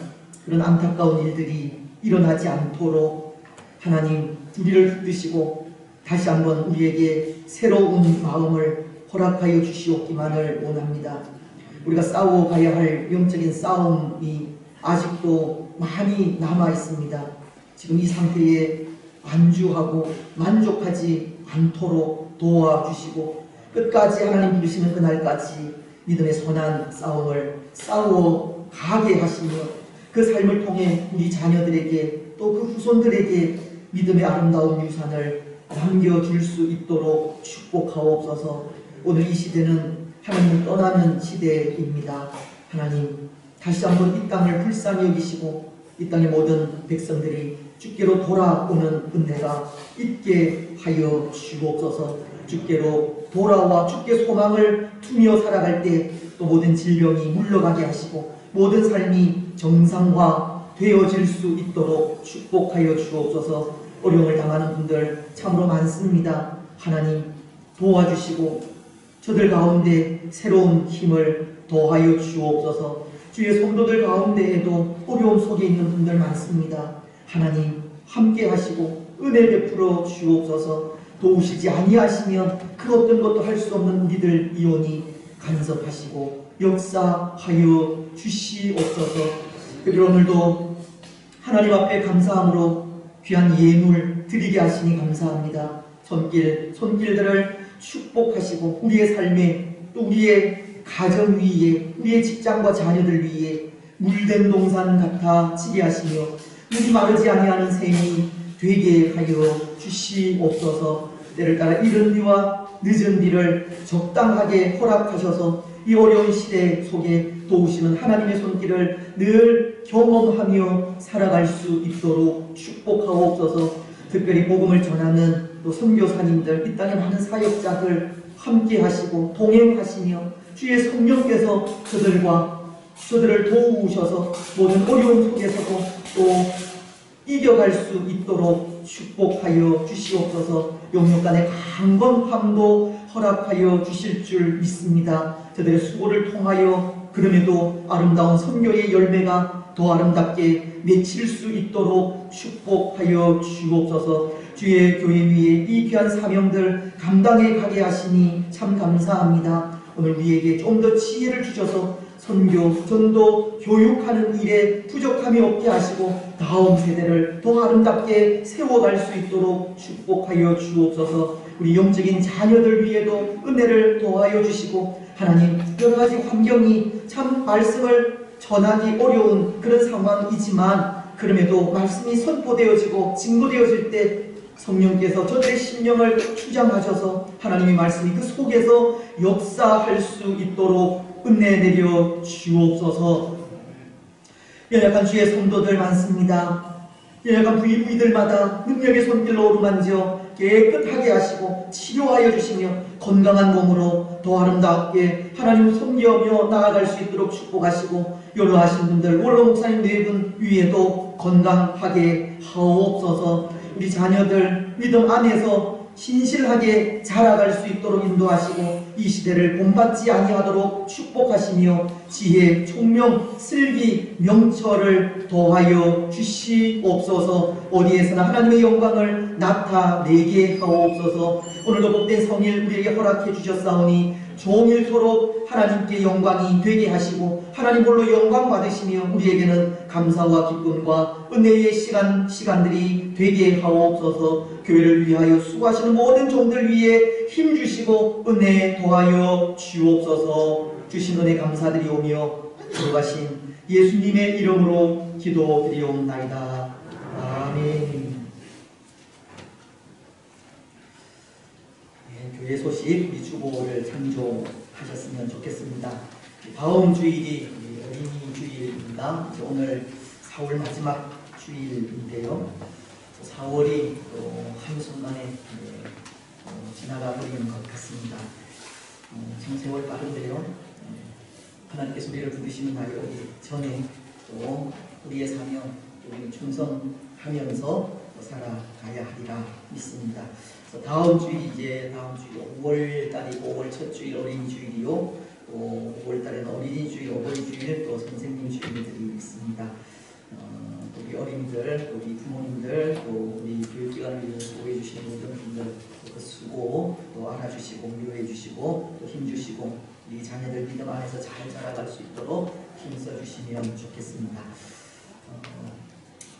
그런 안타까운 일들이 일어나지 않도록 하나님 우리를 붙드시고 다시 한번 우리에게 새로운 마음을 허락하여 주시옵기만을 원합니다. 우리가 싸워가야 할 영적인 싸움이 아직도 많이 남아 있습니다. 지금 이 상태에 안주하고 만족하지 않도록 도와주시고 끝까지 하나님 부르시는 그날까지 믿음의 선한 싸움을 싸워가게 하시며 그 삶을 통해 우리 자녀들에게 또 그 후손들에게 믿음의 아름다운 유산을 남겨줄 수 있도록 축복하옵소서. 오늘 이 시대는 하나님을 떠나는 시대입니다. 하나님 다시 한번 이 땅을 불쌍히 여기시고 이 땅의 모든 백성들이 주께로 돌아오는 은혜가 있게 하여 주옵소서. 주께로 돌아와 주께 소망을 투며 살아갈 때 또 모든 질병이 물러가게 하시고 모든 삶이 정상화 되어질 수 있도록 축복하여 주옵소서. 어려움을 당하는 분들 참으로 많습니다. 하나님 도와주시고 저들 가운데 새로운 힘을 더하여 주옵소서. 주의 성도들 가운데에도 어려움 속에 있는 분들 많습니다. 하나님 함께 하시고 은혜 베풀어 주옵소서. 도우시지 아니하시면 그 어떤 것도 할 수 없는 우리들 이온이 간섭하시고 역사하여 주시옵소서. 그리고 오늘도 하나님 앞에 감사함으로 귀한 예물 드리게 하시니 감사합니다. 손길들을 축복하시고 우리의 삶에 또 우리의 가정 위에 우리의 직장과 자녀들 위에 물된 동산 같아 지게 하시며 물이 마르지 아니하는 샘이 되게 하여 주시옵소서. 때를 따라 이른 비와 늦은 비를 적당하게 허락하셔서 이 어려운 시대 속에 도우시는 하나님의 손길을 늘 경험하며 살아갈 수 있도록 축복하옵소서. 특별히 복음을 전하는 또 선교사님들, 이 땅의 많은 사역자들 함께 하시고 동행하시며 주의 성령께서 저들을 도우셔서 모든 어려움 속에서도 또 이겨갈 수 있도록 축복하여 주시옵소서. 영육간의 강건함도 허락하여 주실 줄 믿습니다. 저들의 수고를 통하여 그럼에도 아름다운 선교의 열매가 더 아름답게 맺힐 수 있도록 축복하여 주옵소서. 주의 교회 위에 이 귀한 사명들 감당해 가게 하시니 참 감사합니다. 오늘 우리에게 좀 더 지혜를 주셔서 선교, 전도, 교육하는 일에 부족함이 없게 하시고 다음 세대를 더 아름답게 세워갈 수 있도록 축복하여 주옵소서. 우리 영적인 자녀들 위에도 은혜를 더하여 주시고 하나님 여러가지 환경이 참 말씀을 전하기 어려운 그런 상황이지만 그럼에도 말씀이 선포되어지고 증거되어질 때 성령께서 저들의 심령을 주장하셔서 하나님의 말씀이 그 속에서 역사할 수 있도록 은혜 내려 주옵소서. 연약한 주의 성도들 많습니다. 연약한 부위들마다 능력의 손길로 어루만져 깨끗하게 하시고 치료하여 주시며 건강한 몸으로 더 아름답게 하나님을 섬기며 나아갈 수 있도록 축복하시고 연로하신 분들 원로 목사님 네 분 위에도 건강하게 하옵소서. 우리 자녀들 믿음 안에서 신실하게 자라갈 수 있도록 인도하시고 이 시대를 본받지 아니하도록 축복하시며 지혜, 총명, 슬기, 명철을 더하여 주시옵소서. 어디에서나 하나님의 영광을 나타내게 하옵소서. 오늘도 복된 성일 우리에게 허락해 주셨사오니 종일토록 하나님께 영광이 되게 하시고 하나님 홀로 영광 받으시며 우리에게는 감사와 기쁨과 은혜의 시간들이 되게 하옵소서. 교회를 위하여 수고하시는 모든 종들 위에 힘주시고 은혜 더하여 주옵소서. 주신 은혜 감사드리오며 들어가신 예수님의 이름으로 기도드리옵나이다. 아멘. 교회 소식 우리 주보를 참조하셨으면 좋겠습니다. 다음 주일이 어린이 주일입니다. 오늘 4월 마지막 주일인데요. 4월이 한순간에 지나가 버리는 것 같습니다. 참 세월 빠른데요. 하나님께서 우리를 부르시는 날이 오기 전에 또 우리의 사명 우리는 충성하면서 살아가야 하리라 믿습니다. 다음 주일 이제 다음 주일 5월 달이고 5월 첫 주일 어린이 주일이요. 또 5월 달에는 어린이 주일, 어버이 주일, 또 선생님 주일들이 있습니다. 우리 어린이들, 우리 부모님들, 또 우리 교육기관을 위해서 수고해 주시는 모든 분들 그 수고 또 알아주시고 위로해 주시고 또 힘주시고 우리 자녀들 믿음 안에서 잘 자라갈 수 있도록 힘써 주시면 좋겠습니다.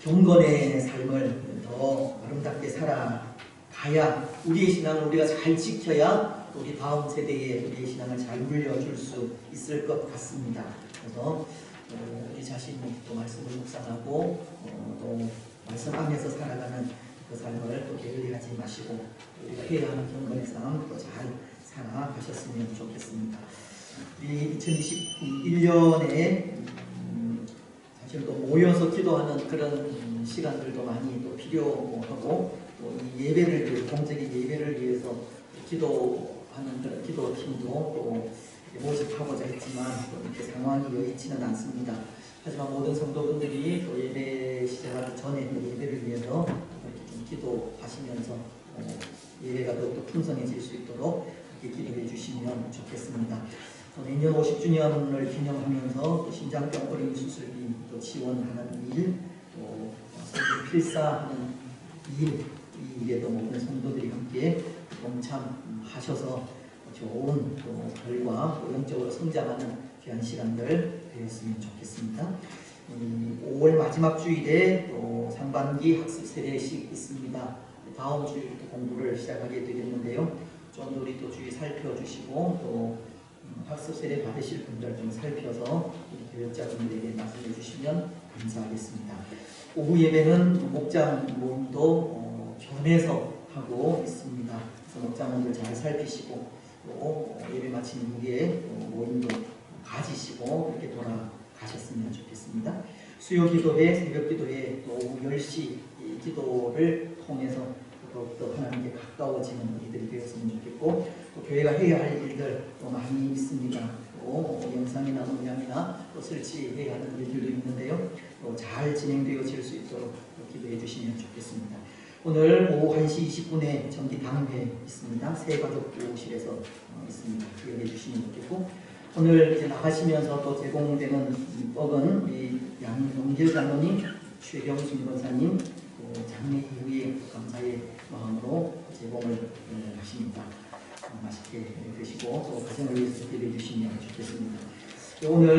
경건의 삶을 더 아름답게 살아가야 우리의 신앙을 우리가 잘 지켜야 우리 다음 세대에 우리의 신앙을 잘 물려줄 수 있을 것 같습니다. 그래서 우리 자신이 또 말씀을 묵상하고 또 말씀 안에서 살아가는 그 삶을 또 게을리하지 마시고 우리가 해야 하는 경건의 삶 또 잘 살아가셨으면 좋겠습니다. 우리 2021년에 사실 또 모여서 기도하는 그런 시간들도 많이 또 필요하고 또 이 예배를 위해 공적인 예배를 위해서 기도하는 그런 기도팀도 또 모집하고자 했지만 또 이렇게 상황이 여의치는 않습니다. 하지만 모든 성도분들이 또 예배 시작하기 전에 예배를 위해서 이렇게 좀 기도하시면서 예배가 더욱더 풍성해질 수 있도록 이렇게 기도해 주시면 좋겠습니다. 내년 50주년을 기념하면서 또 심장병 어린이 수술비 또 지원하는 일, 또 필사하는 일, 이 일에도 모든 성도들이 함께 동참하셔서 좋은 또 결과, 또 영적으로 성장하는 귀한 시간들 되었으면 좋겠습니다. 5월 마지막 주일에 또 상반기 학습 세례식 있습니다. 다음 주일부터 공부를 시작하게 되겠는데요. 좀 우리 또 주의 살펴주시고 또 학습 세례 받으실 분들 좀 살펴서 우리 교역자분들에게 말씀해 주시면 감사하겠습니다. 오후 예배는 목장 모임도 견해서 하고 있습니다. 그래서 목장분들 잘 살피시고 또 예배 마친 후에 모임도 가지시고 이렇게 돌아가셨으면 좋겠습니다. 수요 기도회, 새벽 기도회, 또 오후 10시 기도를 통해서 더욱더 하나님께 가까워지는 우리들이 되었으면 좋겠고 또 교회가 해야 할 일들 또 많이 있습니다. 또 영상이나 음향이나 또 설치해야 하는 일들도 있는데요. 또 잘 진행되어질 수 있도록 기도해 주시면 좋겠습니다. 오늘 오후 1시 20분에 정기 당회 있습니다. 새가족부실에서 있습니다. 기억해 주시면 좋겠고 오늘 이제 나가시면서 또 제공되는 떡은 우리 양동길 장로님, 최경순 권사님, 장례 이후에 감사의 마음으로 제공을 하십니다. 맛있게 드시고 또 가정을 위해서 기도해 주시면 좋겠습니다. 오늘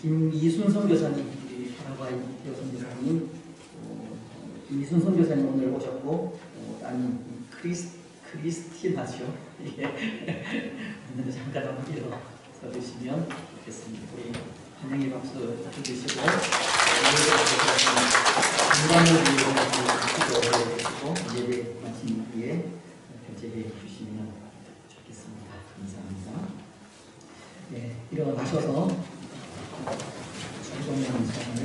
김이순 선교사님, 파라과이 선교사님, 김이순 선교사님 오늘 오셨고 아니 크리스티나죠. 잠깐 한번 일어서 주시면 좋겠습니다. 우리 환영의 박수 주시고 건강을 위해 기도하시고 예배 마친 후에 결제해 주시면 좋겠습니다. 감사합니다. 네, 일어나셔서 충성령 성을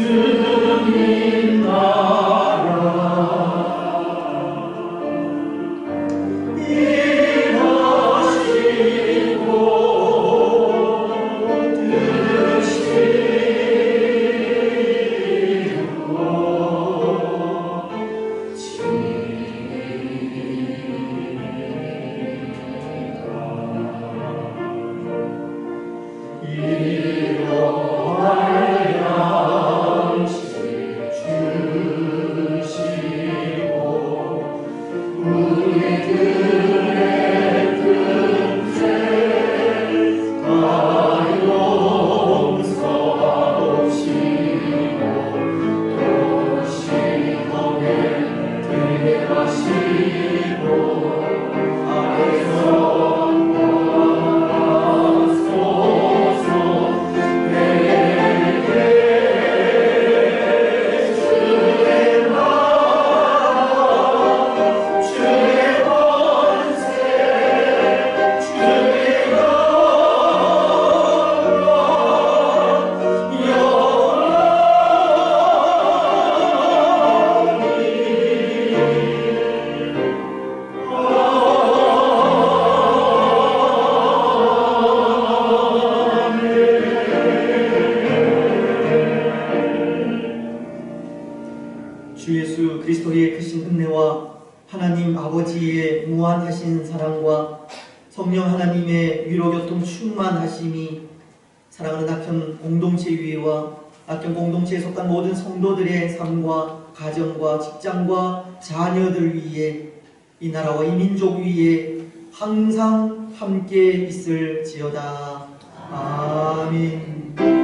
주님 나라 주 예수 그리스도의 크신 은혜와 하나님 아버지의 무한하신 사랑과 성령 하나님의 위로교통 충만하심이 사랑하는 낙현 공동체 위에와 낙현 공동체에 속한 모든 성도들의 삶과 가정과 직장과 자녀들 위에 이 나라와 이 민족 위에 항상 함께 있을지어다. 아멘.